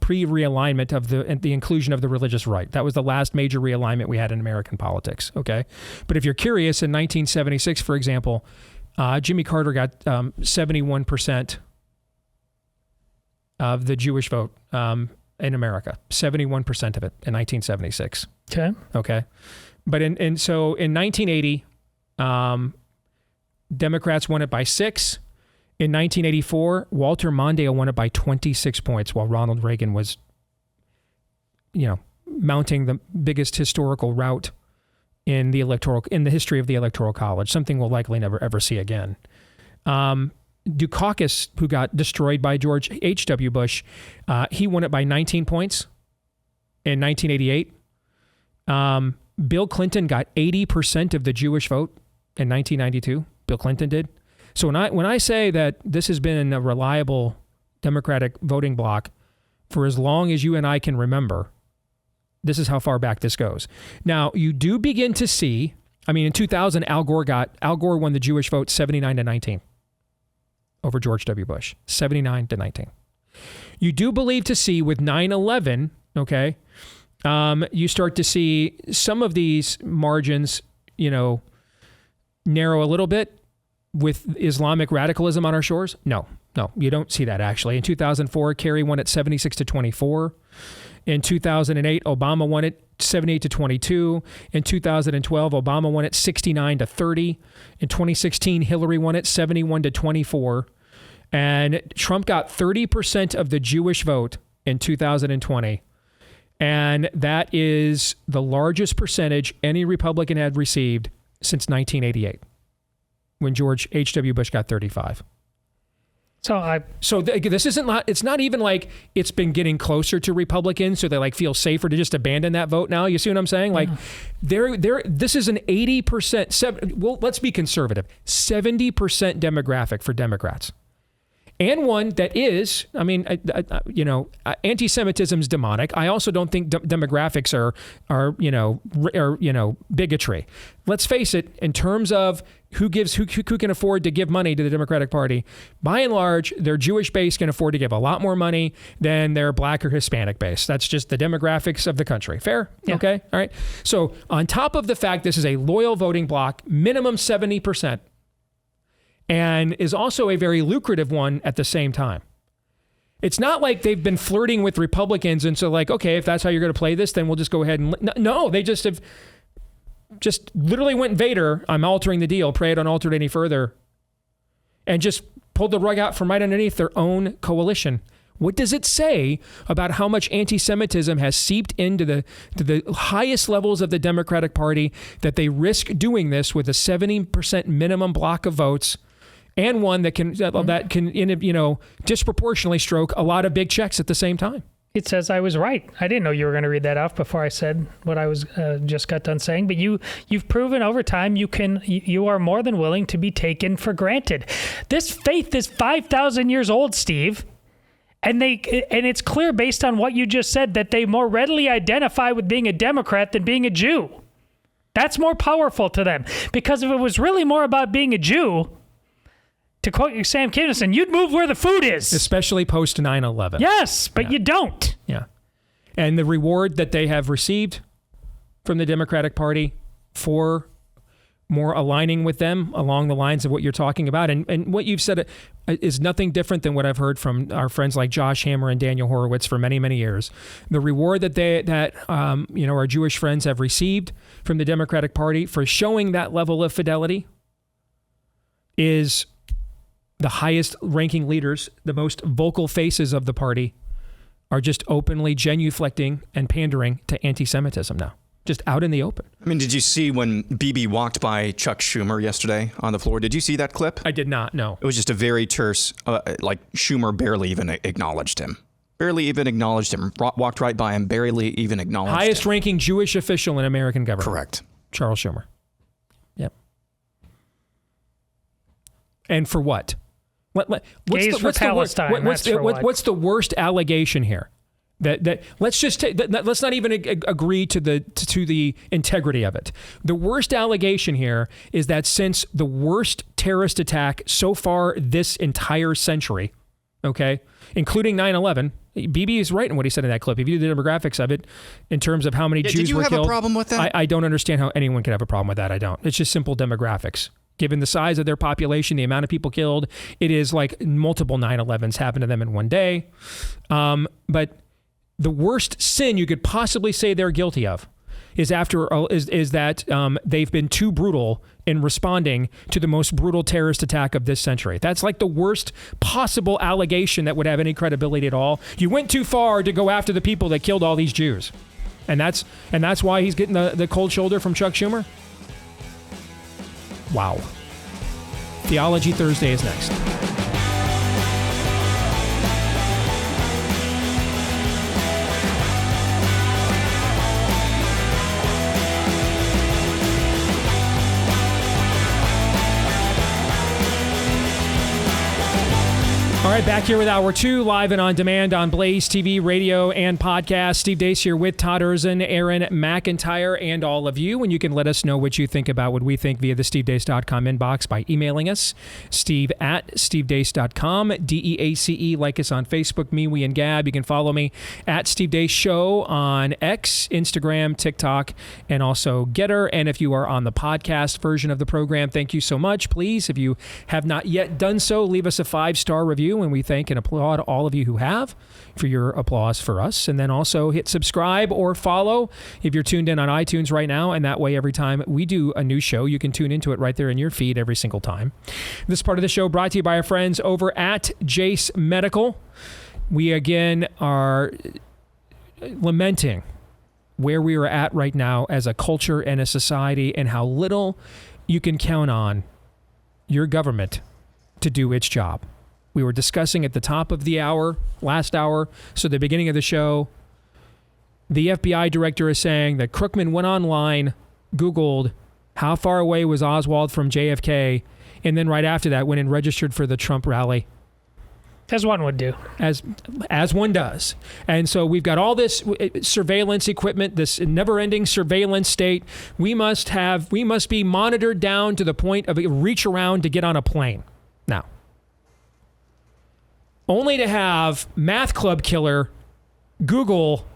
pre-realignment of the inclusion of the religious right. That was the last major realignment we had in American politics. Okay, but if you're curious, in 1976, for example, Jimmy Carter got 71% of the Jewish vote in America. 71% of it in 1976. Okay. But so in 1980, Democrats won it by 6. In 1984, Walter Mondale won it by 26 points, while Ronald Reagan was, mounting the biggest historical rout in the history of the Electoral College. Something we'll likely never ever see again. Dukakis, who got destroyed by George H.W. Bush, he won it by 19 points in 1988. Bill Clinton got 80% of the Jewish vote in 1992. Bill Clinton did. So when I say that this has been a reliable Democratic voting bloc for as long as you and I can remember, this is how far back this goes. Now, you do begin to see, in 2000, Al Gore won the Jewish vote 79-19 over George W. Bush, 79-19. You do believe to see with 9/11, okay, you start to see some of these margins, narrow a little bit with Islamic radicalism on our shores. No, you don't see that actually. In 2004, Kerry won it 76-24. In 2008, Obama won it 78-22. In 2012, Obama won it 69-30. In 2016, Hillary won it 71-24. And Trump got 30% of the Jewish vote in 2020. And that is the largest percentage any Republican had received since 1988, when George H.W. Bush got 35. This it's not even like it's been getting closer to Republicans, so they feel safer to just abandon that vote now. You see what I'm saying? This is an 80%, well, let's be conservative, 70% demographic for Democrats. And one that is, anti-Semitism is demonic. I also don't think demographics are bigotry. Let's face it, in terms of who can afford to give money to the Democratic Party, by and large, their Jewish base can afford to give a lot more money than their Black or Hispanic base. That's just the demographics of the country. Fair? Yeah. Okay. All right. So on top of the fact this is a loyal voting bloc, minimum 70%. and is also a very lucrative one at the same time. It's not like they've been flirting with Republicans and so like, okay, if that's how you're going to play this, then we'll just go ahead and... No, they just have just literally went Vader, I'm altering the deal, pray I don't alter it any further, and just pulled the rug out from right underneath their own coalition. What does it say about how much anti-Semitism has seeped into the highest levels of the Democratic Party that they risk doing this with a 70% minimum block of votes and one that can disproportionately stroke a lot of big checks at the same time? It says I was right. I didn't know you were going to read that off before I said what I was just got done saying. But you've proven over time you are more than willing to be taken for granted. This faith is 5,000 years old, Steve. And it's clear based on what you just said that they more readily identify with being a Democrat than being a Jew. That's more powerful to them. Because if it was really more about being a Jew, to quote Sam Kinison, you'd move where the food is. Especially post 9/11. Yes, but you don't. Yeah. And the reward that they have received from the Democratic Party for more aligning with them along the lines of what you're talking about. And what you've said is nothing different than what I've heard from our friends like Josh Hammer and Daniel Horowitz for many, many years. The reward that our Jewish friends have received from the Democratic Party for showing that level of fidelity is the highest ranking leaders, the most vocal faces of the party, are just openly genuflecting and pandering to anti-Semitism now. Just out in the open. I mean, did you see when Bibi walked by Chuck Schumer yesterday on the floor? Did you see that clip? I did not, no. It was just a very terse, Schumer barely even acknowledged him. Walked right by him, barely even acknowledged him. Highest ranking Jewish official in American government. Correct. Charles Schumer. Yep. And for what? Gays for Palestine. What's the worst allegation here? That let's just let's not even agree to the integrity of it. The worst allegation here is that since the worst terrorist attack so far this entire century, okay, including 9/11, Bibi is right in what he said in that clip. If you do the demographics of it, in terms of how many Jews were killed, did you have a problem with that? I don't understand how anyone could have a problem with that. I don't. It's just simple demographics. Given the size of their population, the amount of people killed, it is like multiple 9/11s happened to them in one day. But the worst sin you could possibly say they're guilty of is that they've been too brutal in responding to the most brutal terrorist attack of this century. That's like the worst possible allegation that would have any credibility at all. You went too far to go after the people that killed all these Jews, and that's why he's getting the cold shoulder from Chuck Schumer. Wow. Theology Thursday is next. All right, back here with Hour 2, live and on demand on Blaze TV, radio, and podcast. Steve Deace here with Todd Erzin, Aaron McIntyre, and all of you. And you can let us know what you think about what we think via the stevedeace.com inbox by emailing us, steve@stevedeace.com, DEACE. Like us on Facebook, me, we, and Gab. You can follow me at Steve Deace Show on X, Instagram, TikTok, and also Getter. And if you are on the podcast version of the program, thank you so much. Please, if you have not yet done so, leave us a 5-star review. And we thank and applaud all of you who have for your applause for us. And then also hit subscribe or follow if you're tuned in on iTunes right now. And that way, every time we do a new show, you can tune into it right there in your feed every single time. This part of the show brought to you by our friends over at Jace Medical. We again are lamenting where we are at right now as a culture and a society, and how little you can count on your government to do its job. We were discussing at the top of the hour, last hour, so the beginning of the show, the FBI director is saying that Crookman went online, Googled how far away was Oswald from JFK, and then right after that went and registered for the Trump rally. As one would do. As one does. And so we've got all this surveillance equipment, this never-ending surveillance state. We must be monitored down to the point of reach around to get on a plane. Now, only to have Math Club Killer Google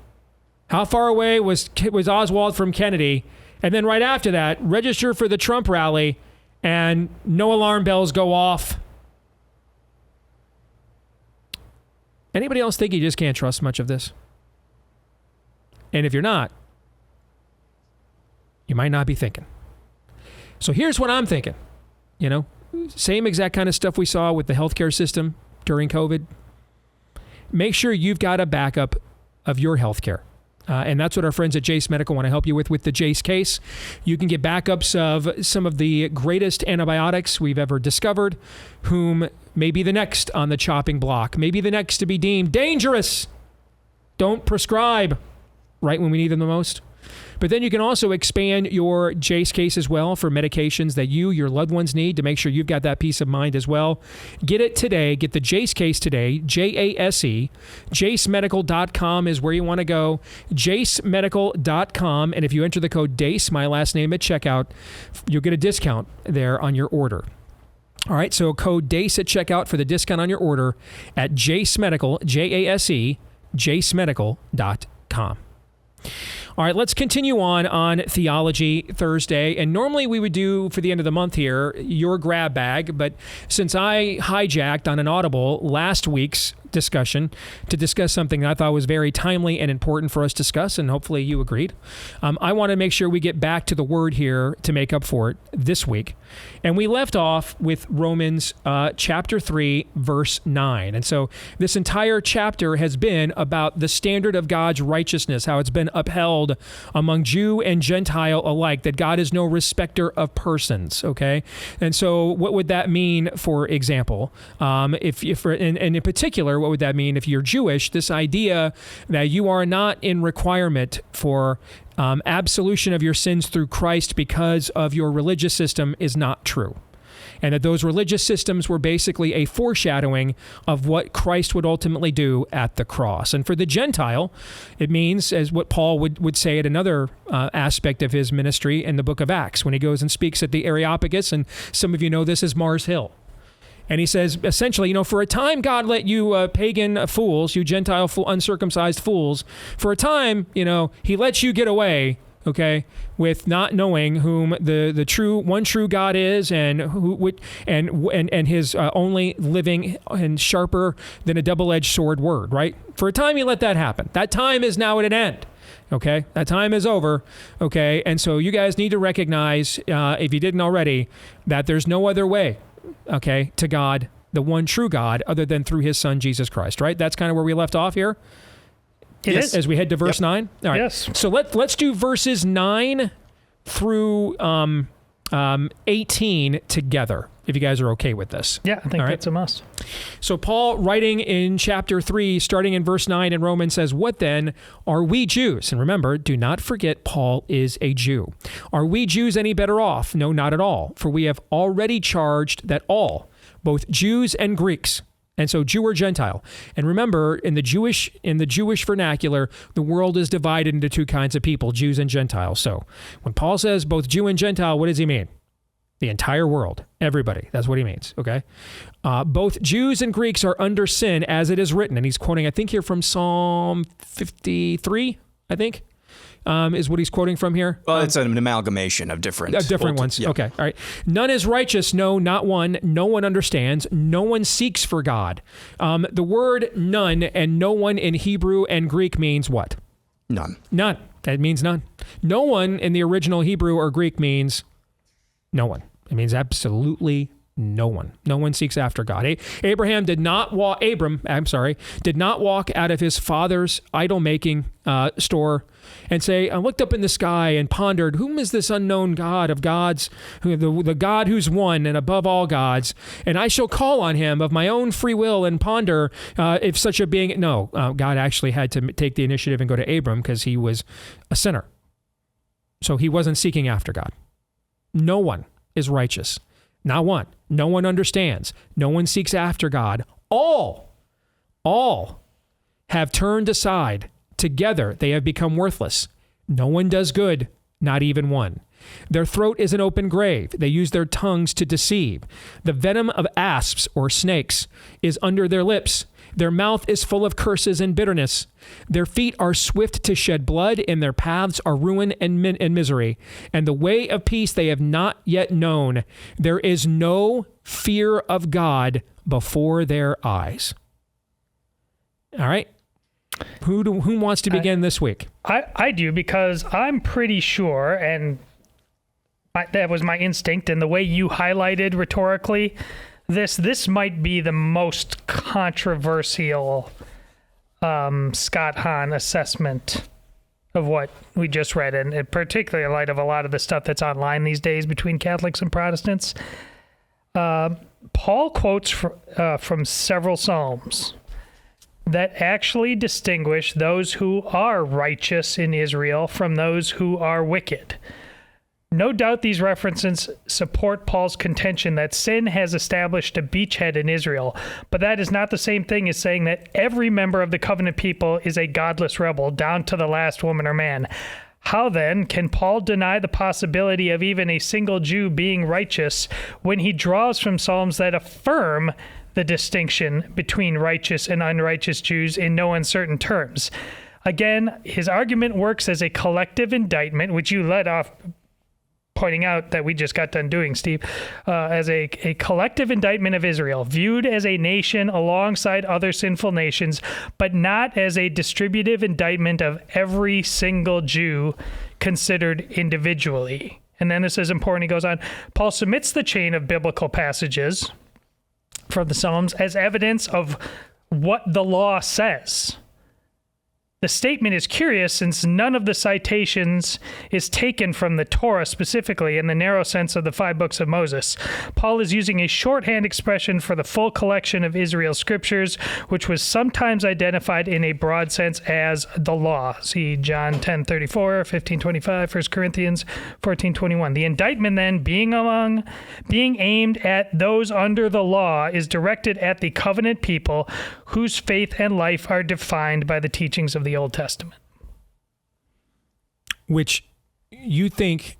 how far away was Oswald from Kennedy, and then right after that, register for the Trump rally, and no alarm bells go off. Anybody else think you just can't trust much of this? And if you're not, you might not be thinking. So here's what I'm thinking. You know, same exact kind of stuff we saw with the healthcare system during COVID. Make sure you've got a backup of your healthcare. And that's what our friends at Jace Medical want to help you with the Jace case. You can get backups of some of the greatest antibiotics we've ever discovered, whom may be the next on the chopping block, maybe the next to be deemed dangerous. Don't prescribe right when we need them the most. But then you can also expand your Jace case as well for medications that your loved ones need to make sure you've got that peace of mind as well. Get it today. Get the Jace case today, JASE. JaceMedical.com is where you want to go. JaceMedical.com. And if you enter the code DACE, my last name, at checkout, you'll get a discount there on your order. All right, so code DACE at checkout for the discount on your order at Jace Medical, JASE, JaceMedical.com. All right, let's continue on Theology Thursday. And normally we would do, for the end of the month here, your grab bag. But since I hijacked on an Audible last week's discussion to discuss something that I thought was very timely and important for us to discuss, and hopefully you agreed, I want to make sure we get back to the word here to make up for it this week. And we left off with Romans chapter 3, verse 9. And so this entire chapter has been about the standard of God's righteousness, how it's been upheld among Jew and Gentile alike, that God is no respecter of persons, okay? And so what would that mean, for example? If in particular, what would that mean if you're Jewish? This idea that you are not in requirement for absolution of your sins through Christ because of your religious system is not true. And that those religious systems were basically a foreshadowing of what Christ would ultimately do at the cross. And for the Gentile, it means, as what Paul would say at another aspect of his ministry in the book of Acts, when he goes and speaks at the Areopagus, and some of you know this as Mars Hill. And he says, essentially, for a time, God let you pagan fools, you Gentile uncircumcised fools, for a time, he lets you get away, okay, with not knowing whom the one true God is, and his only living and sharper than a double-edged sword word, right? For a time, he let that happen. That time is now at an end. Okay, that time is over. Okay, and so you guys need to recognize, if you didn't already, that there's no other way, okay, to God, the one true God, other than through his son, Jesus Christ, right? That's kind of where we left off here. It is. As we head to verse 9. All right. Yes. So let's do verses 9 through 18 together, if you guys are okay with this. Yeah, I think that's a must. So Paul, writing in chapter 3, starting in verse 9 in Romans, says, "What then are we Jews?" And remember, do not forget Paul is a Jew. "Are we Jews any better off? No, not at all. For we have already charged that all, both Jews and Greeks," and so Jew or Gentile. And remember, in the Jewish vernacular, the world is divided into two kinds of people, Jews and Gentiles. So when Paul says both Jew and Gentile, what does he mean? The entire world, everybody. That's what he means, okay? "Both Jews and Greeks are under sin, as it is written." And he's quoting, I think, here from Psalm 53, I think, is what he's quoting from here. Well, it's an amalgamation of different ones. Yeah. Okay, all right. "None is righteous, no, not one. No one understands. No one seeks for God." The word none and no one in Hebrew and Greek means what? None. None. That means none. No one in the original Hebrew or Greek means no one. It means absolutely no one. No one seeks after God. Abram did not walk out of his father's idol-making store and say, "I looked up in the sky and pondered, whom is this unknown God of gods, the God who's one and above all gods, and I shall call on him of my own free will and ponder if such a being..." No, God actually had to take the initiative and go to Abram because he was a sinner. So he wasn't seeking after God. No one is righteous. Not one. No one understands. No one seeks after God. All have turned aside. Together they have become worthless. No one does good, not even one. Their throat is an open grave. They use their tongues to deceive. The venom of asps or snakes is under their lips. Their mouth is full of curses and bitterness. Their feet are swift to shed blood, and their paths are ruin and misery. And the way of peace they have not yet known. There is no fear of God before their eyes. All right. Who wants to begin this week? I do, because I'm pretty sure, and that was my instinct, and the way you highlighted rhetorically, this might be the most controversial Scott Hahn assessment of what we just read, and particularly in light of a lot of the stuff that's online these days between Catholics and Protestants. Paul quotes from several Psalms that actually distinguish those who are righteous in Israel from those who are wicked. No doubt these references support Paul's contention that sin has established a beachhead in Israel, but that is not the same thing as saying that every member of the covenant people is a godless rebel, down to the last woman or man. How then can Paul deny the possibility of even a single Jew being righteous when he draws from Psalms that affirm the distinction between righteous and unrighteous Jews in no uncertain terms? Again, his argument works as a collective indictment, which you led off pointing out that we just got done doing, Steve, as a collective indictment of Israel, viewed as a nation alongside other sinful nations, but not as a distributive indictment of every single Jew considered individually. And then this is important. He goes on, Paul submits the chain of biblical passages from the Psalms as evidence of what the law says. The statement is curious since none of the citations is taken from the Torah specifically in the narrow sense of the 5 books of Moses. Paul is using a shorthand expression for the full collection of Israel's scriptures, which was sometimes identified in a broad sense as the law. See John 10:34, 15:25, 1 Corinthians 14:21. The indictment then being aimed at those under the law is directed at the covenant people whose faith and life are defined by the teachings of the Old Testament. Which you think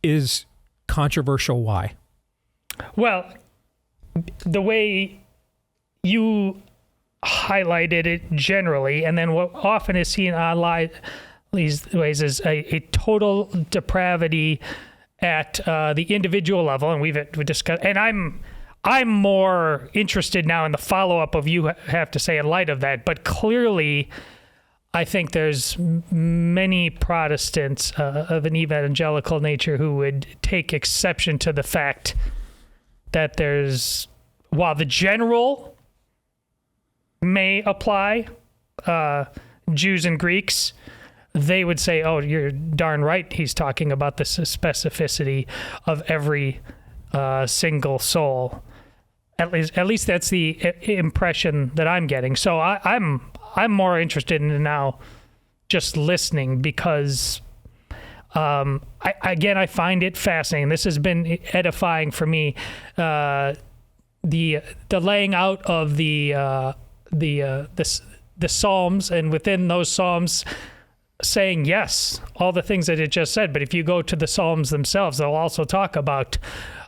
is controversial. Why? Well, the way you highlighted it generally, and then what often is seen online these ways is a total depravity at the individual level, and we discussed, and I'm more interested now in the follow-up of you have to say in light of that. But clearly, I think there's many Protestants of an evangelical nature who would take exception to the fact that while the general may apply, Jews and Greeks, they would say, oh, you're darn right, he's talking about the specificity of every single soul. At least that's the impression that I'm getting. So I'm more interested in now just listening because, I find it fascinating. This has been edifying for me. The laying out of the Psalms, and within those Psalms saying yes, all the things that it just said. But if you go to the Psalms themselves, they'll also talk about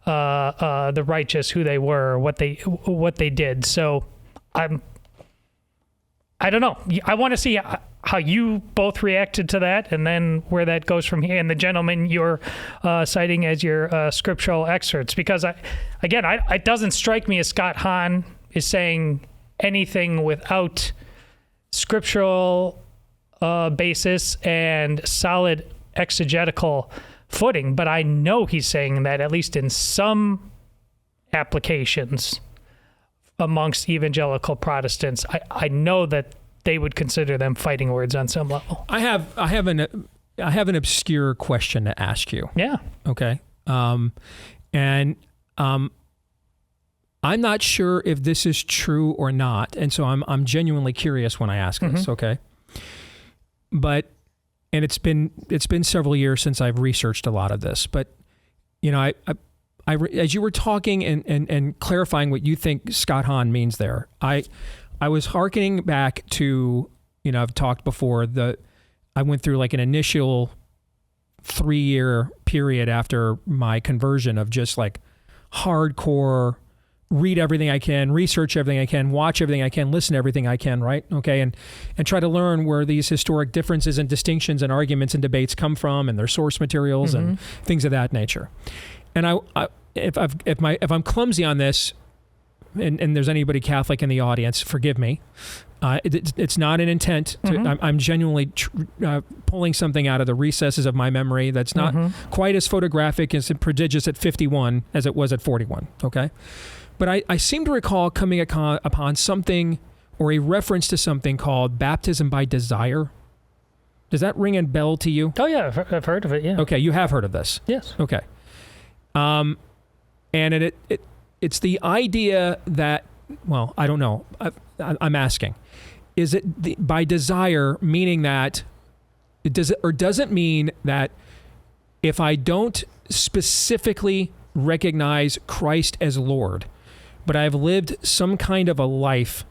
the righteous, who they were, what they did. So I don't know. I want to see how you both reacted to that, and then where that goes from here. And the gentleman you're citing as your scriptural excerpts, because it doesn't strike me as Scott Hahn is saying anything without scriptural basis and solid exegetical footing, but I know he's saying that at least in some applications amongst evangelical Protestants, I know that they would consider them fighting words on some level. I have an obscure question to ask you. Yeah. Okay. I'm not sure if this is true or not, and so I'm genuinely curious when I ask this. Okay. But and it's been several years since I've researched a lot of this. But I as you were talking and clarifying what you think Scott Hahn means there, I was hearkening back to I've talked before I went through like an initial 3-year period after my conversion of just like hardcore read everything I can, research everything I can, watch everything I can, listen to everything I can, right? Okay, and try to learn where these historic differences and distinctions and arguments and debates come from, and their source materials and things of that nature. And if I'm clumsy on this, and there's anybody Catholic in the audience, forgive me. It's not an intent to. I'm genuinely pulling something out of the recesses of my memory that's not quite as photographic as prodigious at 51 as it was at 41. Okay. But I seem to recall coming upon something or a reference to something called baptism by desire. Does that ring a bell to you? Oh, yeah, I've heard of it, yeah. Okay, you have heard of this? Yes. Okay. And it's the idea that, well, I don't know. I'm asking. Is it by desire, meaning that, does it mean that if I don't specifically recognize Christ as Lord, but I've lived some kind of a life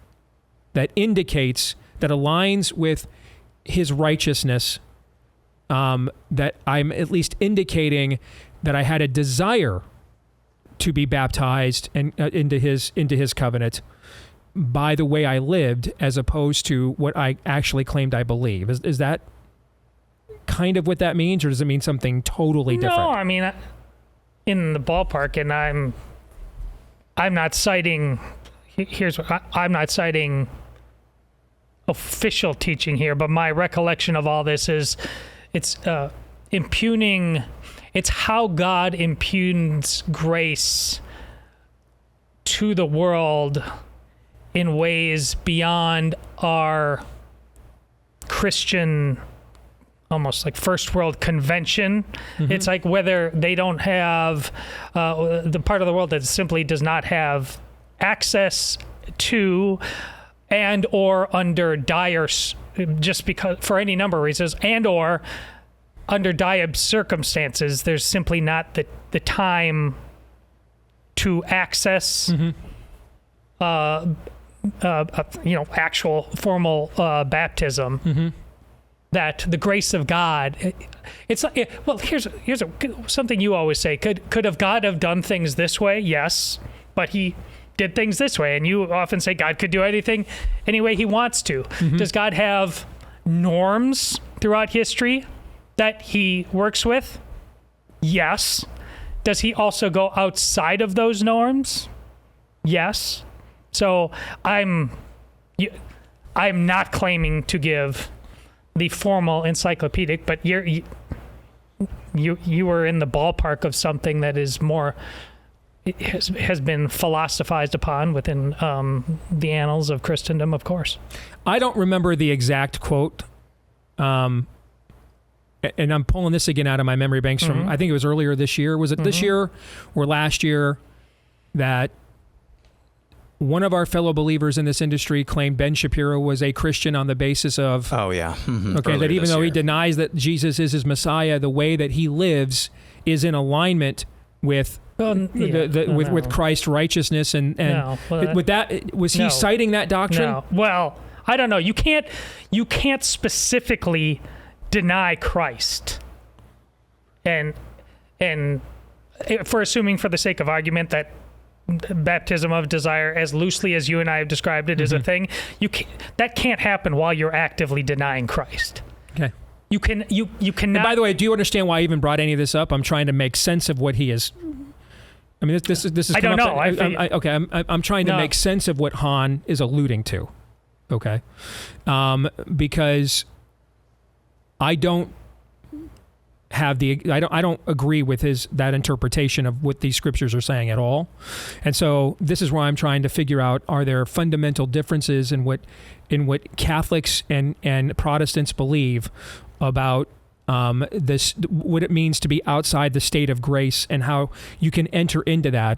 that indicates, that aligns with his righteousness, that I'm at least indicating that I had a desire to be baptized and into his covenant by the way I lived, as opposed to what I actually claimed I believe? Is that kind of what that means, or does it mean something totally different? No, I mean, in the ballpark, and I'm not citing. Here's what I'm not citing official teaching here, but my recollection of all this is it's impugning. It's how God impugns grace to the world in ways beyond our Christian, almost like first world convention. It's like whether they don't have the part of the world that simply does not have access to, and or under dire, just because for any number of reasons, and or under dire circumstances, there's simply not the time to access actual formal baptism. That the grace of God, it's well. Here's something you always say. Could have God have done things this way? Yes, but he did things this way, and you often say God could do anything any way he wants to. Does God have norms throughout history that he works with? Yes. Does he also go outside of those norms? Yes. So I'm not claiming to give the formal encyclopedic, but you were in the ballpark of something that is more has been philosophized upon within the annals of Christendom, of course. I don't remember the exact quote, and I'm pulling this again out of my memory banks from, I think it was earlier this year. Was it this year or last year that one of our fellow believers in this industry claimed Ben Shapiro was a Christian on the basis of... Oh, yeah. Okay, that even though he denies that Jesus is his Messiah, the way that he lives is in alignment with with Christ's righteousness, and with that, was he citing that doctrine? No. Well, I don't know. You can't specifically deny Christ, and for assuming, for the sake of argument, that baptism of desire, as loosely as you and I have described it, is a thing. That can't happen while you're actively denying Christ. Okay. You cannot. And by the way, do you understand why I even brought any of this up? I'm trying to make sense of what he is. I mean, this is. I don't know. I'm trying to make sense of what Han is alluding to. Okay, because I don't have I don't agree with that interpretation of what these scriptures are saying at all, and so this is why I'm trying to figure out: are there fundamental differences in what Catholics and Protestants believe about what it means to be outside the state of grace, and how you can enter into that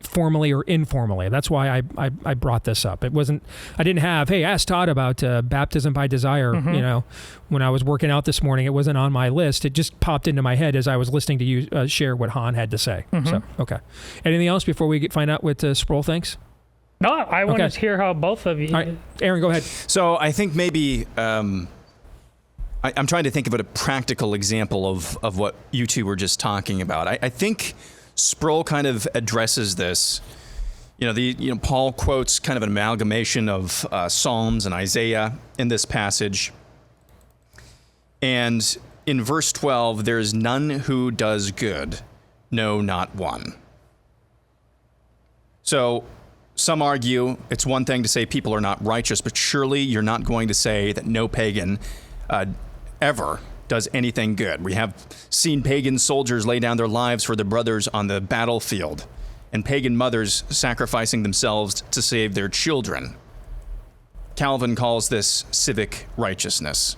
formally or informally. That's why I brought this up. I didn't have, hey, ask Todd about baptism by desire. When I was working out this morning, it wasn't on my list. It just popped into my head as I was listening to you share what Han had to say. So, okay. Anything else before we find out what Sproul thinks? No, I want to hear how both of you. All right, Aaron, go ahead. So I think maybe I'm trying to think of a practical example of what you two were just talking about. I think Sproul kind of addresses this Paul quotes kind of an amalgamation of Psalms and Isaiah in this passage. And in verse 12, there is none who does good, no, not one. So some argue it's one thing to say people are not righteous, but surely you're not going to say that no pagan ever does anything good. We have seen pagan soldiers lay down their lives for their brothers on the battlefield, and pagan mothers sacrificing themselves to save their children. Calvin calls this civic righteousness.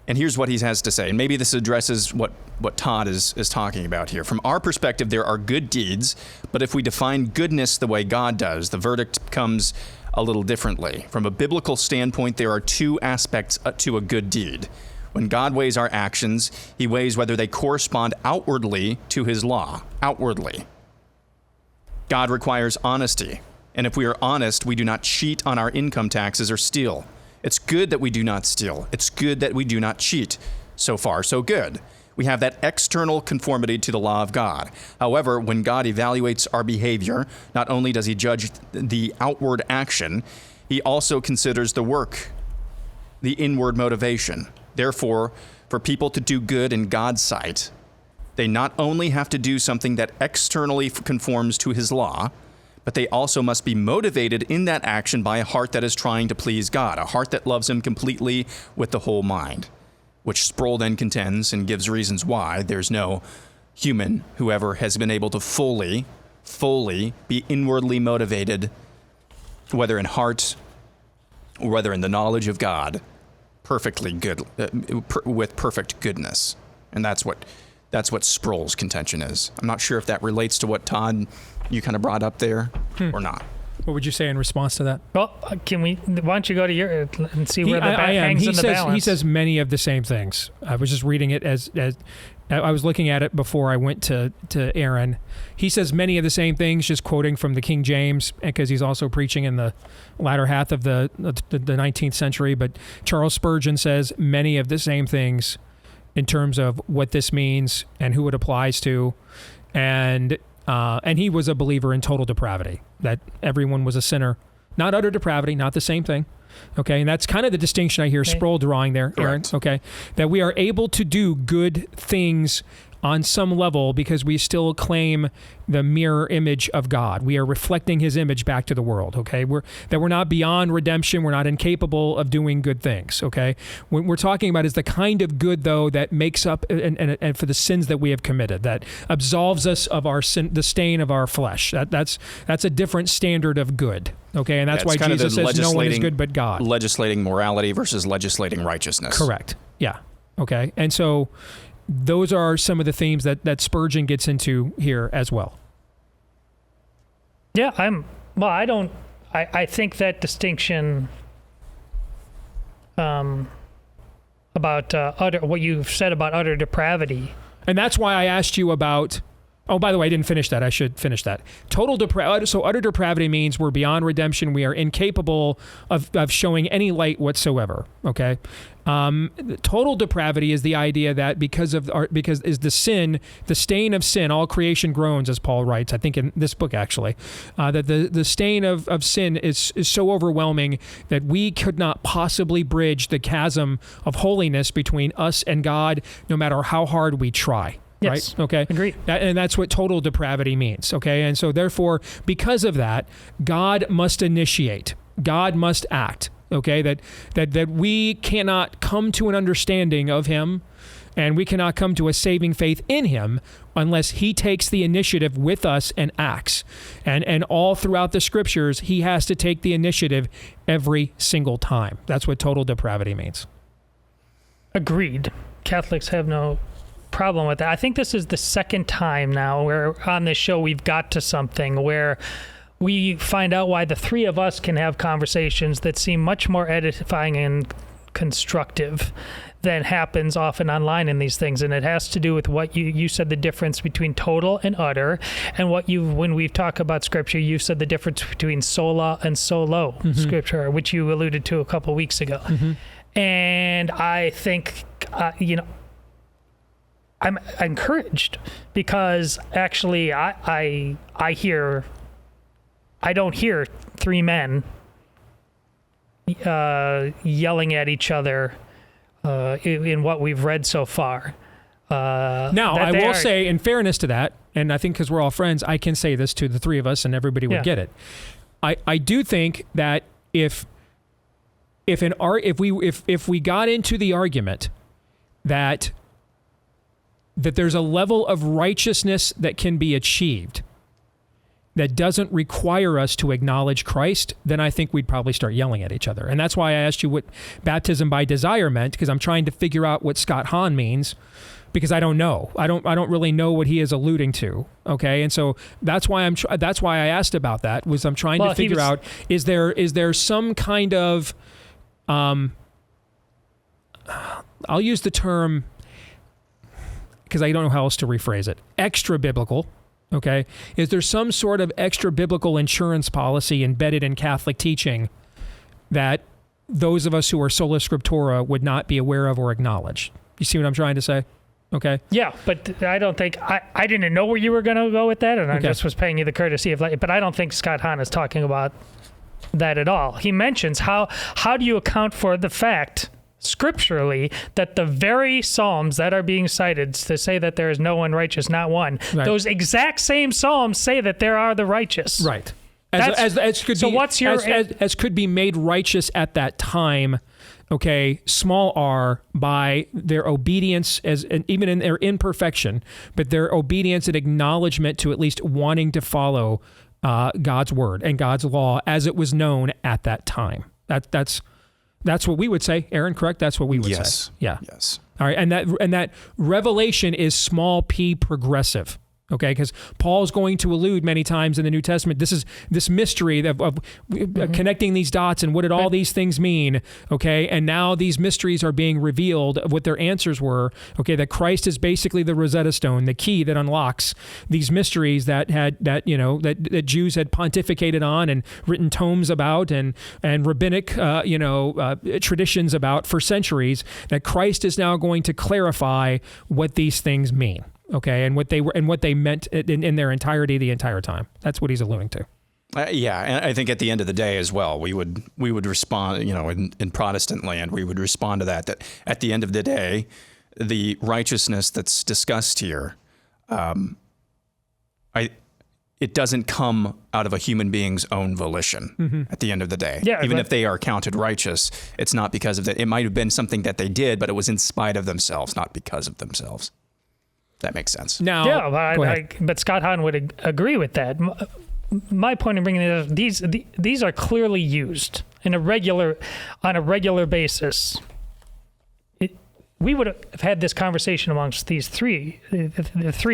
And here's what he has to say. And maybe this addresses what Todd is talking about here. From our perspective, there are good deeds, but if we define goodness the way God does, the verdict comes a little differently. From a biblical standpoint, there are two aspects to a good deed. When God weighs our actions, he weighs whether they correspond outwardly to his law, outwardly. God requires honesty, and if we are honest, we do not cheat on our income taxes or steal. It's good that we do not steal. It's good that we do not cheat. So far, so good. We have that external conformity to the law of God. However, when God evaluates our behavior, not only does he judge the outward action, he also considers the work, the inward motivation. Therefore, for people to do good in God's sight, they not only have to do something that externally conforms to his law, but they also must be motivated in that action by a heart that is trying to please God, a heart that loves him completely with the whole mind, which Sproul then contends and gives reasons why there's no human who ever has been able to fully be inwardly motivated, whether in heart or whether in the knowledge of God, perfectly good, with perfect goodness. And that's what Sproul's contention is. I'm not sure if that relates to what Todd you kind of brought up there or not. What would you say in response to that? Well, why don't you go to your and see where the hangs in the balance? He says many of the same things. I was just reading it as I was looking at it before I went to Aaron. He says many of the same things, just quoting from the King James, because he's also preaching in the latter half of the 19th century. But Charles Spurgeon says many of the same things in terms of what this means and who it applies to. And he was a believer in total depravity, that everyone was a sinner. Not utter depravity, not the same thing. Okay, and that's kind of the distinction I hear Sproul drawing there, Aaron. Correct. Okay, that we are able to do good things on some level because we still claim the mirror image of God. We are reflecting his image back to the world, okay? We're not beyond redemption. We're not incapable of doing good things, okay? What we're talking about is the kind of good, though, that makes up and for the sins that we have committed, that absolves us of our sin, the stain of our flesh. That's a different standard of good, okay? And that's why Jesus says no one is good but God. Legislating morality versus legislating righteousness. Correct, yeah, okay? And so those are some of the themes that Spurgeon gets into here as well. Yeah, I think that distinction about what you've said about utter depravity. And that's why I asked you about, oh, by the way, I didn't finish that. I should finish that. So utter depravity means we're beyond redemption. We are incapable of showing any light whatsoever, okay? Total depravity is the idea that because is the sin, the stain of sin, all creation groans, as Paul writes, I think in this book actually, that the stain of sin is so overwhelming that we could not possibly bridge the chasm of holiness between us and God, no matter how hard we try. Yes. Right? Okay. Agreed. And that's what total depravity means. Okay. And so therefore, because of that, God must initiate. God must act. Okay. That we cannot come to an understanding of him, and we cannot come to a saving faith in him unless he takes the initiative with us and acts. And all throughout the scriptures, he has to take the initiative every single time. That's what total depravity means. Agreed. Catholics have no problem with that. I think this is the second time now where on this show we've got to something where we find out why the three of us can have conversations that seem much more edifying and constructive than happens often online in these things. And it has to do with what you said, the difference between total and utter, and when we've talked about scripture, you said the difference between sola and solo scripture, which you alluded to a couple weeks ago. And I think I'm encouraged because actually I hear I don't hear three men yelling at each other in what we've read so far. Now, I will say, in fairness to that, and I think because we're all friends, I can say this to the three of us and everybody would get it. I do think that if we got into the argument that there's a level of righteousness that can be achieved that doesn't require us to acknowledge Christ, then I think we'd probably start yelling at each other. And that's why I asked you what baptism by desire meant, because I'm trying to figure out what Scott Hahn means, because I don't know. I don't really know what he is alluding to. Okay, and so that's why I asked about that. Was I'm trying to figure out, is there some kind of I'll use the term because I don't know how else to rephrase it. Extra biblical. Okay, is there some sort of extra biblical insurance policy embedded in Catholic teaching that those of us who are sola scriptura would not be aware of or acknowledge? You see what I'm trying to say? Okay. Yeah, but I don't think I didn't know where you were going to go with that, and I just was paying you the courtesy of. But I don't think Scott Hahn is talking about that at all. He mentions how do you account for the fact scripturally that the very Psalms that are being cited to say that there is no one righteous, not one, those exact same Psalms say that there are the righteous. Right. As could be made righteous at that time. Okay, small r, by their obedience, and even in their imperfection, but their obedience and acknowledgement to at least wanting to follow God's word and God's law as it was known at that time. That's what we would say, Aaron. Correct? That's what we would say. Yeah. Yes. All right, and that revelation is small p progressive. Okay, because Paul's going to allude many times in the New Testament. This mystery of connecting these dots and what did all these things mean? Okay, and now these mysteries are being revealed of what their answers were. Okay, that Christ is basically the Rosetta Stone, the key that unlocks these mysteries that Jews had pontificated on and written tomes about and rabbinic traditions about for centuries. That Christ is now going to clarify what these things mean. Okay, and what they meant in their entirety the entire time. That's what he's alluding to. And I think at the end of the day as well, we would respond. In Protestant land, we would respond to that. That at the end of the day, the righteousness that's discussed here, it doesn't come out of a human being's own volition. Mm-hmm. At the end of the day, even if they are counted righteous, it's not because of that. It might have been something that they did, but it was in spite of themselves, not because of themselves. That makes sense. Now, but Scott Hahn would agree with that. My point in bringing it up, these are clearly used on a regular basis. We would have had this conversation amongst the three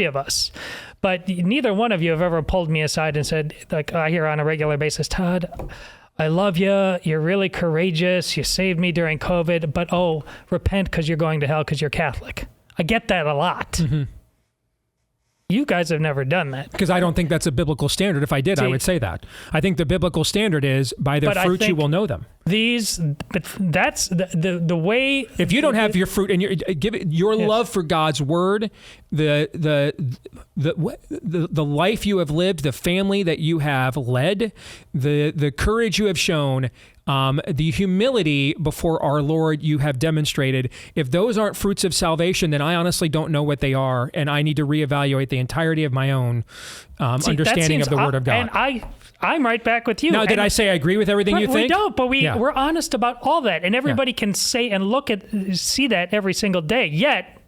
of us, but neither one of you have ever pulled me aside and said, like I hear on a regular basis, Todd, I love you. You're really courageous. You saved me during COVID, but repent because you're going to hell because you're Catholic. I get that a lot. Mm-hmm. You guys have never done that. Because I don't think that's a biblical standard. If I did, I would say that. I think the biblical standard is by their fruits you will know them. But that's the way. If you don't have your fruit and your love for God's word, the life you have lived, the family that you have led, the courage you have shown, the humility before our Lord you have demonstrated. If those aren't fruits of salvation, then I honestly don't know what they are, and I need to reevaluate the entirety of my own understanding of the Word of God. And I'm right back with you. Now, did I say I agree with everything you think? We don't, but we're honest about all that, and everybody can say and see that every single day. Yet,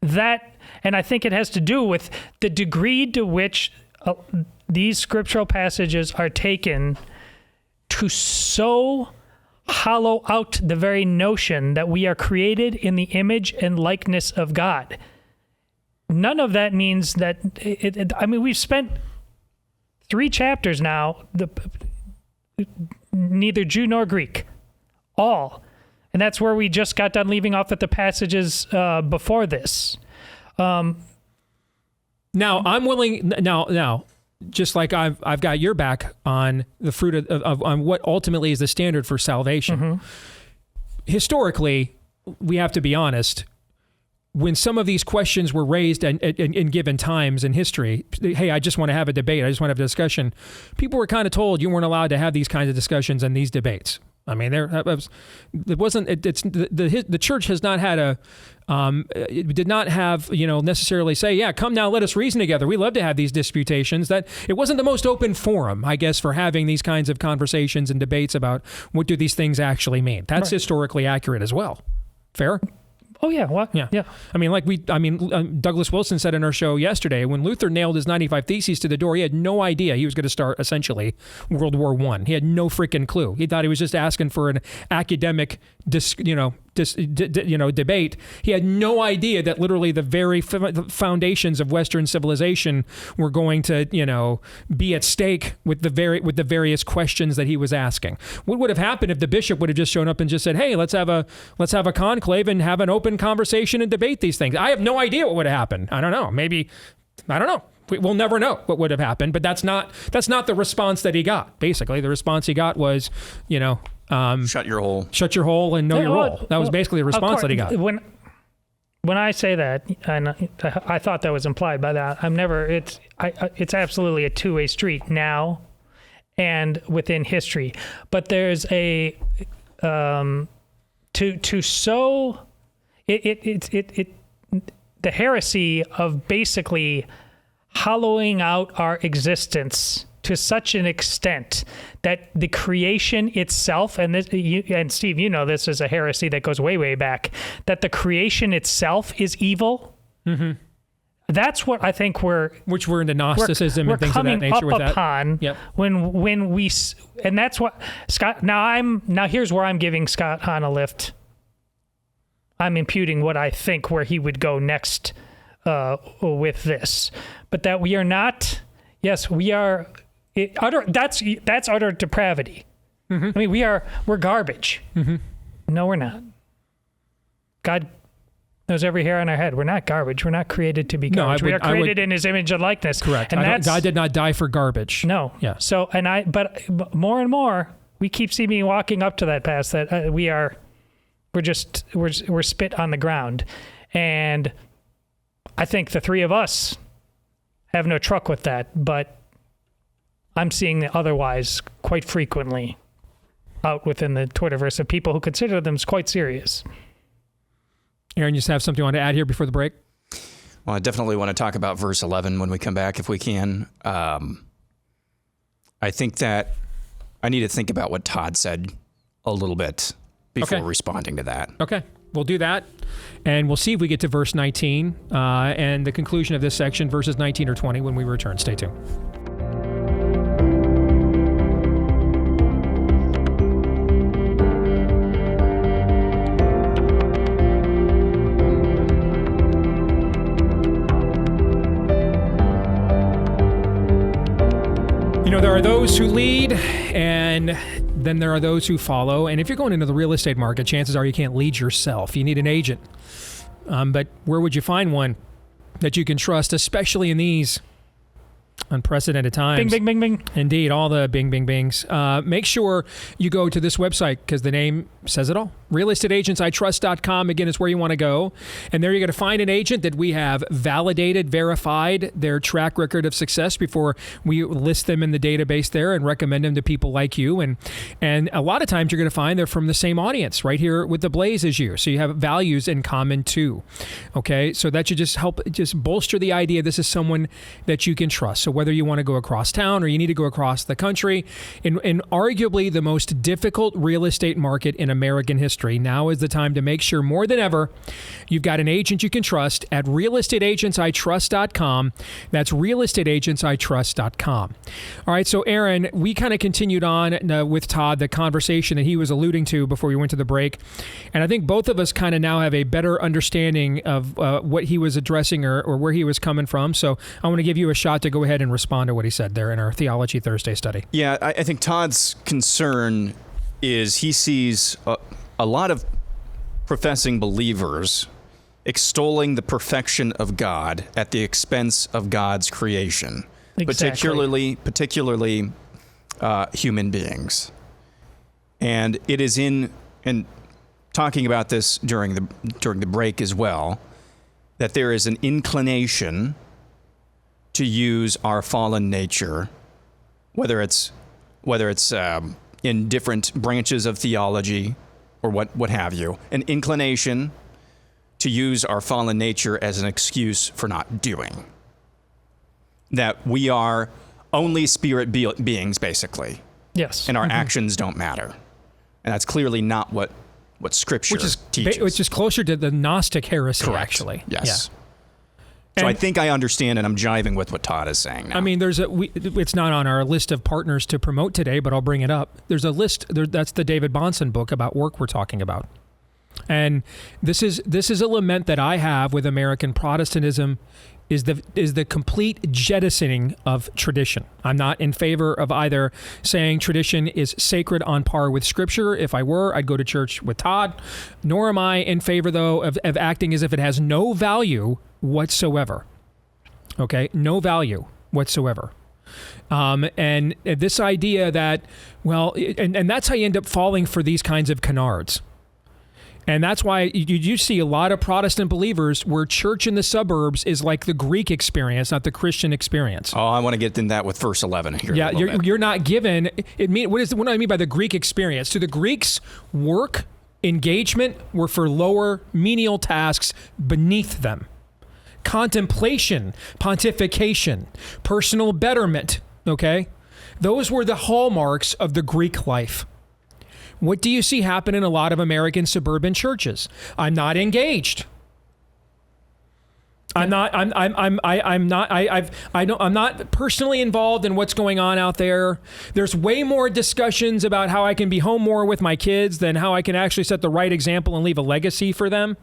and I think it has to do with the degree to which these scriptural passages are taken to so hollow out the very notion that we are created in the image and likeness of God. None of that means that, we've spent 3 chapters now, neither Jew nor Greek, all. And that's where we just got done leaving off at the passages before this. Now, I'm willing, now, just like I've got your back on the fruit of on what ultimately is the standard for salvation. Mm-hmm. Historically, we have to be honest, when some of these questions were raised in given times in history, hey, I just want to have a debate, I just want to have a discussion, people were kind of told you weren't allowed to have these kinds of discussions and these debates. I mean, the church has not had it did not have, necessarily say, yeah, come now, let us reason together. We love to have these disputations. That it wasn't the most open forum, I guess, for having these kinds of conversations and debates about what do these things actually mean. That's historically accurate as well. Fair? Oh, yeah. What? Yeah. I mean, Douglas Wilson said in our show yesterday, when Luther nailed his 95 Theses to the door, he had no idea he was going to start, essentially, World War I. He had no freaking clue. He thought he was just asking for an academic, debate. He had no idea that literally the very foundations of Western civilization were going to, be at stake with the various questions that he was asking. What would have happened if the bishop would have just shown up and just said, "Hey, let's have a conclave and have an open conversation and debate these things"? I have no idea what would have happened. I don't know. Maybe, I don't know. We'll never know what would have happened. But that's not the response that he got. Basically, the response he got was, shut your hole and know your role. That was basically the response that he got. When I say that, and I thought that was implied by that, it's absolutely a two-way street now and within history. But there's the heresy of basically hollowing out our existence to such an extent that the creation itself, and Steve, this is a heresy that goes way, way back, that the creation itself is evil. Mm-hmm. That's what I think which we're into Gnosticism and things of that nature with that. Upon when we, and that's what Scott. Now here's where I'm giving Scott Hahn a lift. I'm imputing what I think where he would go next with this, but that we are not. Yes, we are. That's utter depravity. Mm-hmm. I mean, we're garbage. Mm-hmm. No, we're not. God knows every hair on our head. We're not garbage. We're not created to be garbage. We are created in His image and likeness. Correct. And God did not die for garbage. No. Yeah. So, but more and more, we keep seeing me walking up to that path that we're spit on the ground, and I think the three of us have no truck with that, but I'm seeing the otherwise quite frequently out within the Twitterverse of people who consider them quite serious. Aaron, you just have something you want to add here before the break? Well, I definitely want to talk about verse 11 when we come back, if we can. I think that I need to think about what Todd said a little bit before responding to that. Okay. We'll do that, and we'll see if we get to verse 19 and the conclusion of this section, verses 19 or 20, when we return. Stay tuned. There are those who lead, and then there are those who follow. And if you're going into the real estate market, chances are you can't lead yourself. You need an agent. But where would you find one that you can trust, especially in these unprecedented times? Bing, bing, bing, bing. Indeed, all the bing, bing, bings. Make sure you go to this website because the name says it all. realestateagentsitrust.com, again, is where you want to go. And there you're going to find an agent that we have validated, verified their track record of success before we list them in the database there and recommend them to people like you. And a lot of times you're going to find they're from the same audience right here with the Blaze as you. So you have values in common too. Okay, so that should just help bolster the idea this is someone that you can trust. So whether you want to go across town or you need to go across the country, in arguably the most difficult real estate market in American history, now is the time to make sure more than ever you've got an agent you can trust at realestateagentsitrust.com. That's realestateagentsitrust.com. All right, so Aaron, we kind of continued on with Todd the conversation that he was alluding to before we went to the break, and I think both of us kind of now have a better understanding of what he was addressing or where he was coming from. So I want to give you a shot to go ahead and respond to what he said there in our Theology Thursday study. Yeah, I think Todd's concern is he sees a lot of professing believers extolling the perfection of God at the expense of God's creation, particularly human beings. And it is in talking about this during the break as well, that there is an inclination to use our fallen nature, whether it's in different branches of theology or what have you, an inclination to use our fallen nature as an excuse for not doing. That we are only spirit beings, basically. Yes. And our actions don't matter. And that's clearly not what Scripture teaches. Which is closer to the Gnostic heresy, Correct. Actually. Yes. Yeah. So I think I understand, and I'm jiving with what Todd is saying now. I mean, it's not on our list of partners to promote today, but I'll bring it up. There's a list, that's the David Bahnsen book about work we're talking about. And this is a lament that I have with American Protestantism, is the complete jettisoning of tradition. I'm not in favor of either saying tradition is sacred on par with Scripture. If I were, I'd go to church with Todd. Nor am I in favor, though, of acting as if it has no value whatsoever. Okay? No value whatsoever. And this idea that, well, and that's how you end up falling for these kinds of canards. And that's why you see a lot of Protestant believers where church in the suburbs is like the Greek experience, not the Christian experience. Oh, I want to get in that with verse 11 here. Yeah, you're not given. What do I mean by the Greek experience? To the Greeks, work, engagement were for lower menial tasks beneath them. Contemplation, pontification, personal betterment, okay? Those were the hallmarks of the Greek life. What do you see happen in a lot of American suburban churches? I'm not engaged. I'm not personally involved in what's going on out there. There's way more discussions about how I can be home more with my kids than how I can actually set the right example and leave a legacy for them.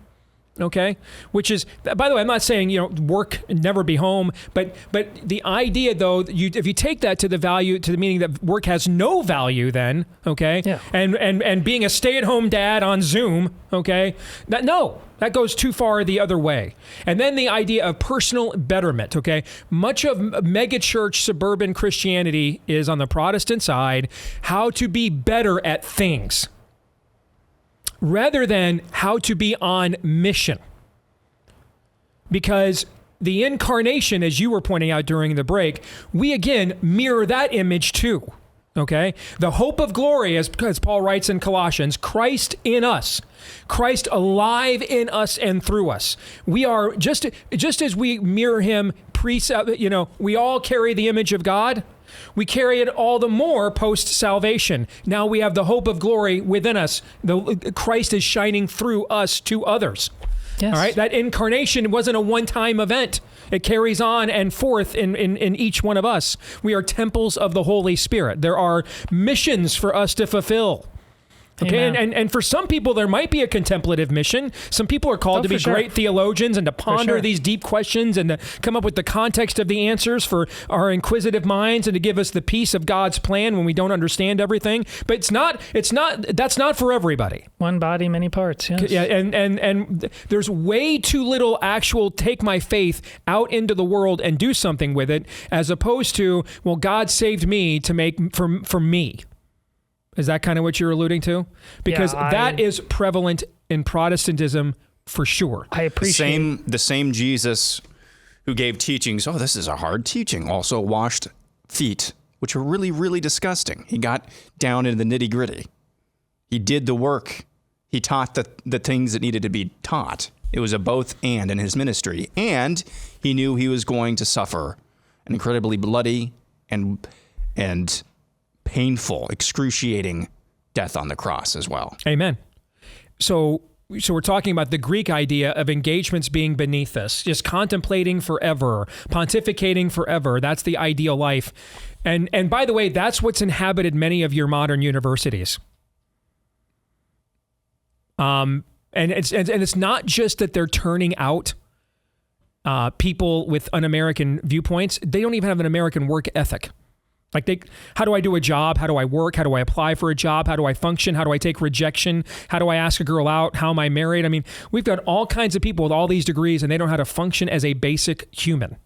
Okay, which is, by the way, I'm not saying, work and never be home, but the idea, though, if you take that to the meaning that work has no value, then okay, yeah. and being a stay-at-home dad on Zoom, okay, that goes too far the other way. And then the idea of personal betterment, okay, much of megachurch suburban Christianity is on the Protestant side, how to be better at things, rather than how to be on mission. Because the incarnation, as you were pointing out during the break, we again mirror that image too. Okay? The hope of glory, as Paul writes in Colossians, Christ in us, Christ alive in us and through us. We are, just as we mirror him, we all carry the image of God. We carry it all the more post-salvation. Now we have the hope of glory within us. Christ is shining through us to others. Yes. All right. That incarnation wasn't a one-time event. It carries on and forth in each one of us. We are temples of the Holy Spirit. There are missions for us to fulfill. Okay, and for some people, there might be a contemplative mission. Some people are called to be great theologians and to ponder these deep questions and to come up with the context of the answers for our inquisitive minds and to give us the peace of God's plan when we don't understand everything. But that's not for everybody. One body, many parts. Yes. Yeah, and there's way too little actual take my faith out into the world and do something with it, as opposed to, well, God saved me to make for me. Is that kind of what you're alluding to? Because that is prevalent in Protestantism for sure. I appreciate the same Jesus who gave teachings. Oh, this is a hard teaching. Also washed feet, which were really, really disgusting. He got down into the nitty gritty. He did the work. He taught the things that needed to be taught. It was a both and in his ministry. And he knew he was going to suffer an incredibly bloody and painful, excruciating death on the cross as well. Amen. So we're talking about the Greek idea of engagements being beneath us, just contemplating forever, pontificating forever. That's the ideal life. And by the way, that's what's inhabited many of your modern universities. And it's not just that they're turning out people with un-American viewpoints. They don't even have an American work ethic. Like how do I do a job? How do I work? How do I apply for a job? How do I function? How do I take rejection? How do I ask a girl out? How am I married? I mean, we've got all kinds of people with all these degrees and they don't know how to function as a basic human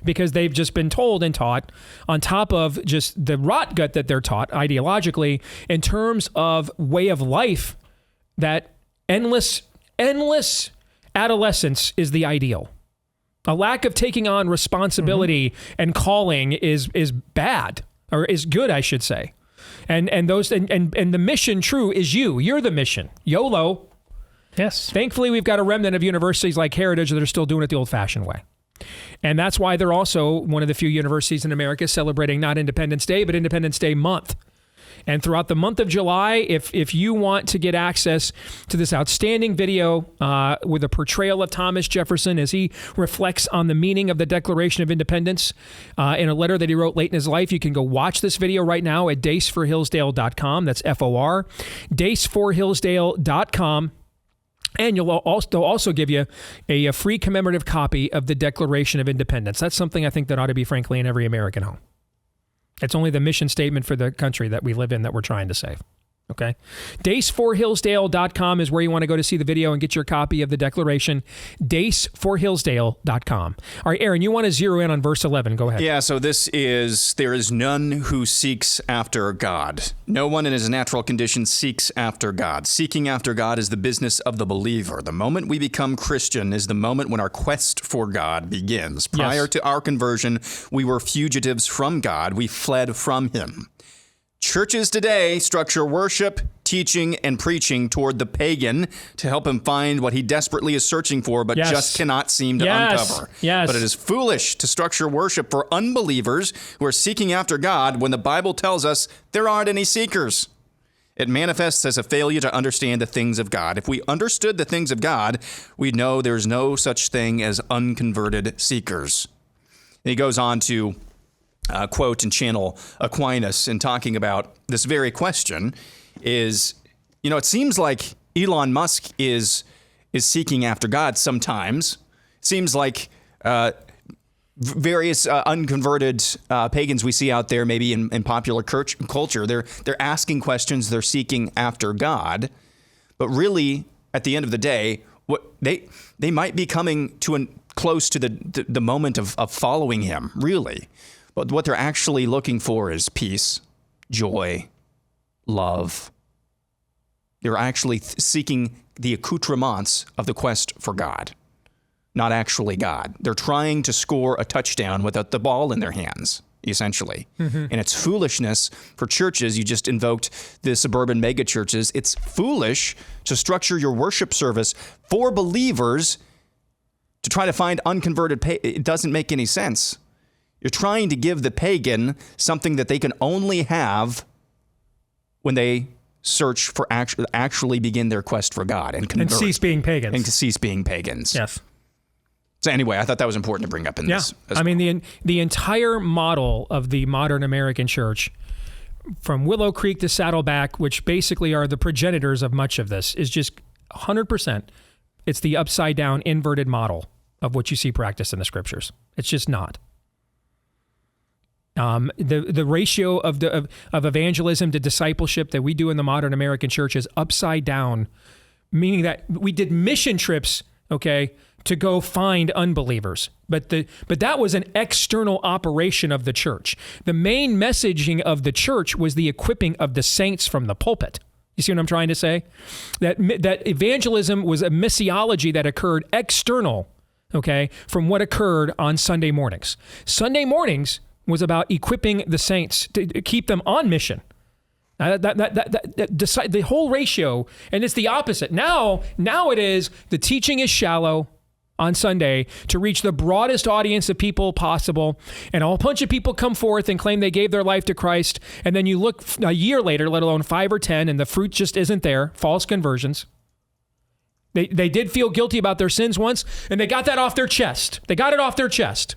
because they've just been told and taught on top of just the rot gut that they're taught ideologically in terms of way of life, that endless adolescence is the ideal. A lack of taking on responsibility and calling is bad, or is good, I should say. And the mission true is you. You're the mission. YOLO. Yes. Thankfully, we've got a remnant of universities like Heritage that are still doing it the old-fashioned way. And that's why they're also one of the few universities in America celebrating not Independence Day, but Independence Day month. And throughout the month of July, if you want to get access to this outstanding video with a portrayal of Thomas Jefferson as he reflects on the meaning of the Declaration of Independence in a letter that he wrote late in his life, you can go watch this video right now at daceforhillsdale.com. That's FOR, daceforhillsdale.com. And they'll also give you a free commemorative copy of the Declaration of Independence. That's something I think that ought to be, frankly, in every American home. It's only the mission statement for the country that we live in that we're trying to save. Okay? daceforhillsdale.com is where you want to go to see the video and get your copy of the Declaration. daceforhillsdale.com. All right, Aaron, you want to zero in on verse 11. Go ahead. Yeah, so this is, there is none who seeks after God. No one in his natural condition seeks after God. Seeking after God is the business of the believer. The moment we become Christian is the moment when our quest for God begins. Prior to our conversion, we were fugitives from God. We fled from him. Churches today structure worship, teaching, and preaching toward the pagan to help him find what he desperately is searching for, but just cannot seem to uncover. Yes. But it is foolish to structure worship for unbelievers who are seeking after God when the Bible tells us there aren't any seekers. It manifests as a failure to understand the things of God. If we understood the things of God, we'd know there's no such thing as unconverted seekers. And he goes on to quote and channel Aquinas in talking about this very question is, it seems like Elon Musk is seeking after God sometimes. It seems like various unconverted pagans we see out there, maybe in popular culture, they're asking questions, they're seeking after God, but really, at the end of the day, what they might be coming to close to the moment of following him, really. But what they're actually looking for is peace, joy, love. They're actually seeking the accoutrements of the quest for God, not actually God. They're trying to score a touchdown without the ball in their hands, essentially. Mm-hmm. And it's foolishness for churches. You just invoked the suburban mega churches. It's foolish to structure your worship service for believers to try to find unconverted. It doesn't make any sense. You're trying to give the pagan something that they can only have when they search for actually begin their quest for God and convert. And cease being pagans. And to cease being pagans. Yes. So anyway, I thought that was important to bring up in this. I mean, the entire model of the modern American church, from Willow Creek to Saddleback, which basically are the progenitors of much of this, is just 100%. It's the upside down, inverted model of what you see practiced in the scriptures. It's just not. The ratio of evangelism to discipleship that we do in the modern American church is upside down, meaning that we did mission trips, to go find unbelievers, but that was an external operation of the church. The main messaging of the church was the equipping of the saints from the pulpit. You see what I'm trying to say? That evangelism was a missiology that occurred external, from what occurred on Sunday mornings. Sunday mornings was about equipping the saints to keep them on mission. The whole ratio, and it's the opposite. Now it is, the teaching is shallow on Sunday to reach the broadest audience of people possible, and a whole bunch of people come forth and claim they gave their life to Christ, and then you look a year later, let alone 5 or 10, and the fruit just isn't there, false conversions. They did feel guilty about their sins once, and they got that off their chest. They got it off their chest.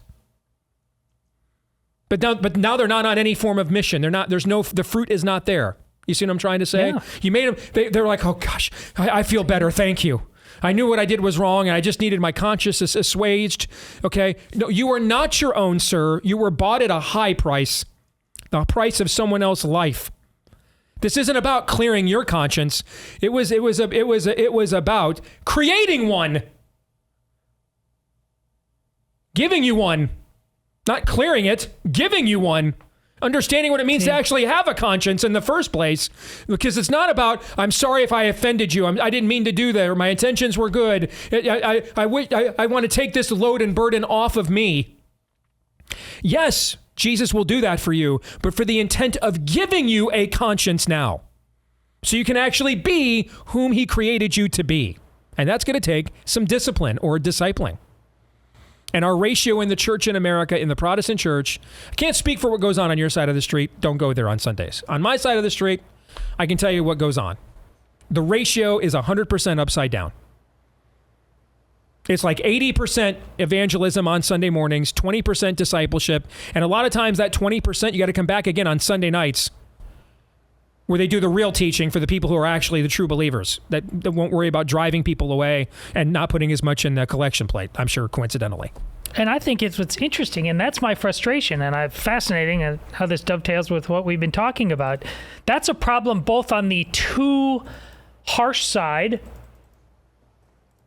But now they're not on any form of mission. The fruit is not there. You see what I'm trying to say? Yeah. You made them, they're like, oh gosh, I feel better, thank you. I knew what I did was wrong and I just needed my conscience assuaged, No, you are not your own, sir. You were bought at a high price, the price of someone else's life. This isn't about clearing your conscience. It was about creating one. Giving you one. Not clearing it, giving you one. Understanding what it means to actually have a conscience in the first place, because it's not about, I'm sorry if I offended you. I didn't mean to do that, or my intentions were good. I want to take this load and burden off of me. Yes, Jesus will do that for you, but for the intent of giving you a conscience now, so you can actually be whom he created you to be. And that's going to take some discipline or discipling. And our ratio in the church in America, in the Protestant church, I can't speak for what goes on your side of the street. Don't go there on Sundays. On my side of the street, I can tell you what goes on. The ratio is 100% upside down. It's like 80% evangelism on Sunday mornings, 20% discipleship. And a lot of times that 20%, you got to come back again on Sunday nights, where they do the real teaching for the people who are actually the true believers, that won't worry about driving people away and not putting as much in the collection plate, I'm sure, coincidentally. And I think it's what's interesting, and that's my frustration, and fascinating how this dovetails with what we've been talking about. That's a problem both on the too harsh side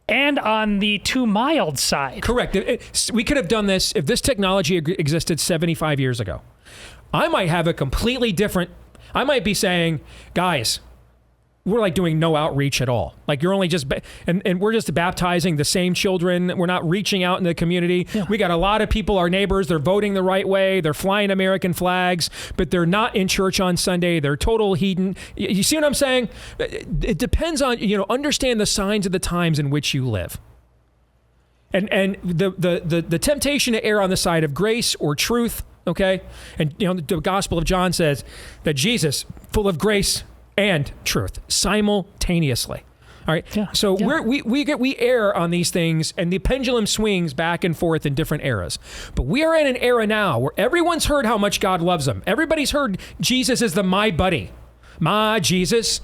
and on the too mild side. Correct. We could have done this if this technology existed 75 years ago. I might have a completely different... I might be saying, guys, we're like doing no outreach at all. Like you're only just, and we're just baptizing the same children. We're not reaching out in the community. Yeah. We got a lot of people, our neighbors, they're voting the right way. They're flying American flags, but they're not in church on Sunday. They're total heathen. You see what I'm saying? It depends on, understand the signs of the times in which you live. And the temptation to err on the side of grace or truth. Okay. And, the Gospel of John says that Jesus, full of grace and truth, simultaneously. All right. Yeah. So we err on these things, and the pendulum swings back and forth in different eras. But we are in an era now where everyone's heard how much God loves them. Everybody's heard Jesus is the my buddy. My Jesus,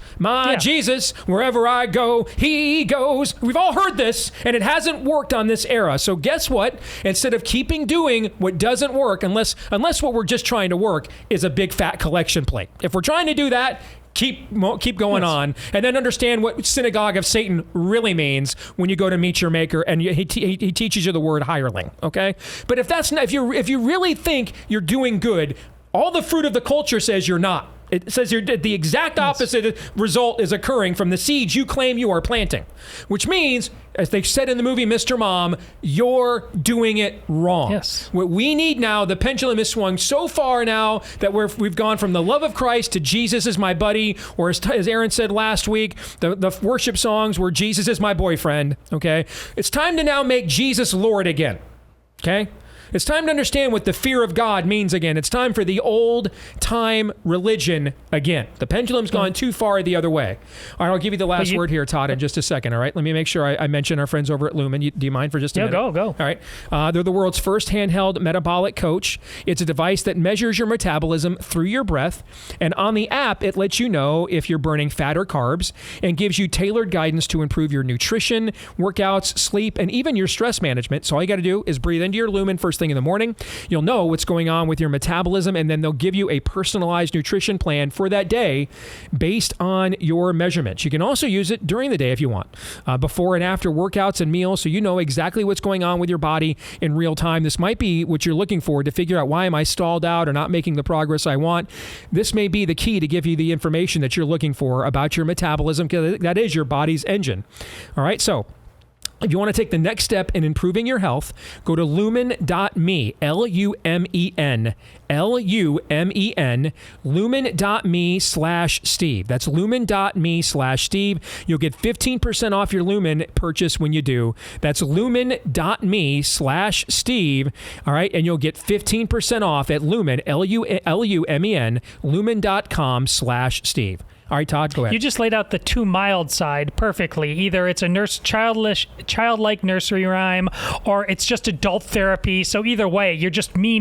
Jesus, wherever I go, he goes. We've all heard this, and it hasn't worked on this era. So guess what? Instead of doing what doesn't work, unless what we're just trying to work is a big fat collection plate. If we're trying to do that, keep going on, and then understand what synagogue of Satan really means when you go to meet your maker, and he teaches you the word hireling. Okay, but if you really think you're doing good, all the fruit of the culture says you're not. It says the exact opposite result is occurring from the seeds you claim you are planting, which means, as they said in the movie Mr. Mom, you're doing it wrong. Yes. What we need now, the pendulum is swung so far now that we've gone from the love of Christ to Jesus is my buddy, or as Aaron said last week, the worship songs were Jesus is my boyfriend. Okay, it's time to now make Jesus Lord again. Okay. It's time to understand what the fear of God means again. It's time for the old-time religion again. The pendulum's gone too far the other way. All right, I'll give you the last word here, Todd, in just a second, all right? Let me make sure I mention our friends over at Lumen. Do you mind for just a minute? Yeah, go. All right. They're the world's first handheld metabolic coach. It's a device that measures your metabolism through your breath, and on the app, it lets you know if you're burning fat or carbs and gives you tailored guidance to improve your nutrition, workouts, sleep, and even your stress management. So all you got to do is breathe into your Lumen first thing in the morning. You'll know what's going on with your metabolism, and then they'll give you a personalized nutrition plan for that day based on your measurements. You can also use it during the day if you want, before and after workouts and meals, so you know exactly what's going on with your body in real time. This might be what you're looking for to figure out, why am I stalled out or not making the progress I want? This may be the key to give you the information that you're looking for about your metabolism, because that is your body's engine. All right, so if you want to take the next step in improving your health, go to lumen.me, Lumen, lumen.me/Steve. That's lumen.me/Steve. You'll get 15% off your Lumen purchase when you do. That's lumen.me/Steve. All right, and you'll get 15% off at Lumen, Lumen, lumen.com/Steve. All right, Todd, go ahead. You just laid out the too mild side perfectly. Either it's a childlike nursery rhyme, or it's just adult therapy. So either way, you're just me.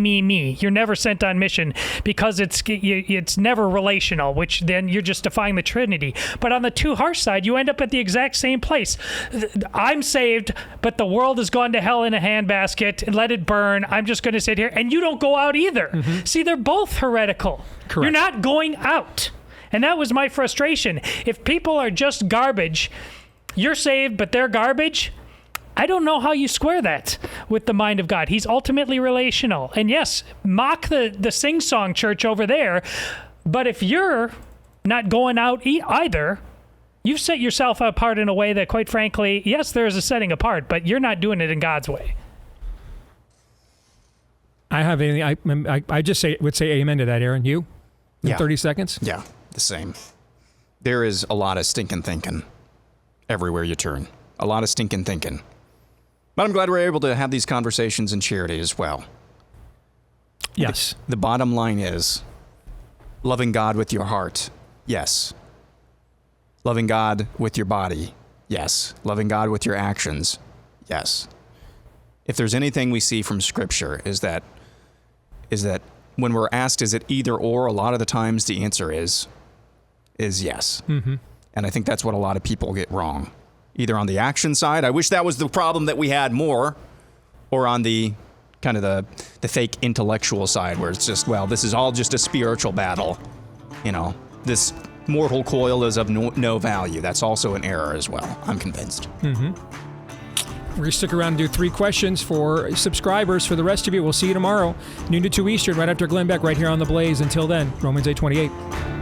You're never sent on mission, because it's never relational, which then you're just defying the Trinity. But on the too harsh side, you end up at the exact same place. I'm saved, but the world has gone to hell in a handbasket. Let it burn. I'm just going to sit here, and you don't go out either. Mm-hmm. See, they're both heretical. Correct. You're not going out. And that was my frustration. If people are just garbage, you're saved, but they're garbage, I don't know how you square that with the mind of God. He's ultimately relational. And yes, mock the sing-song church over there, but if you're not going out either, you've set yourself apart in a way that, quite frankly, yes, there is a setting apart, but you're not doing it in God's way. I just would say amen to that, Aaron. You? In 30 seconds? Yeah, the same. There is a lot of stinking thinking everywhere you turn. A lot of stinking thinking. But I'm glad we're able to have these conversations in charity as well. Yes. The bottom line is loving God with your heart. Yes. Loving God with your body. Yes. Loving God with your actions. Yes. If there's anything we see from Scripture is that when we're asked, is it either or, a lot of the times the answer is yes. Mm-hmm. And I think that's what a lot of people get wrong. Either on the action side, I wish that was the problem that we had more, or on the kind of the fake intellectual side where it's just, well, this is all just a spiritual battle. You know, this mortal coil is of no value. That's also an error as well, I'm convinced. Mm-hmm. We're going to stick around and do 3 questions for subscribers. For the rest of you, we'll see you tomorrow, noon to 2 Eastern, right after Glenn Beck, right here on The Blaze. Until then, Romans 8:28.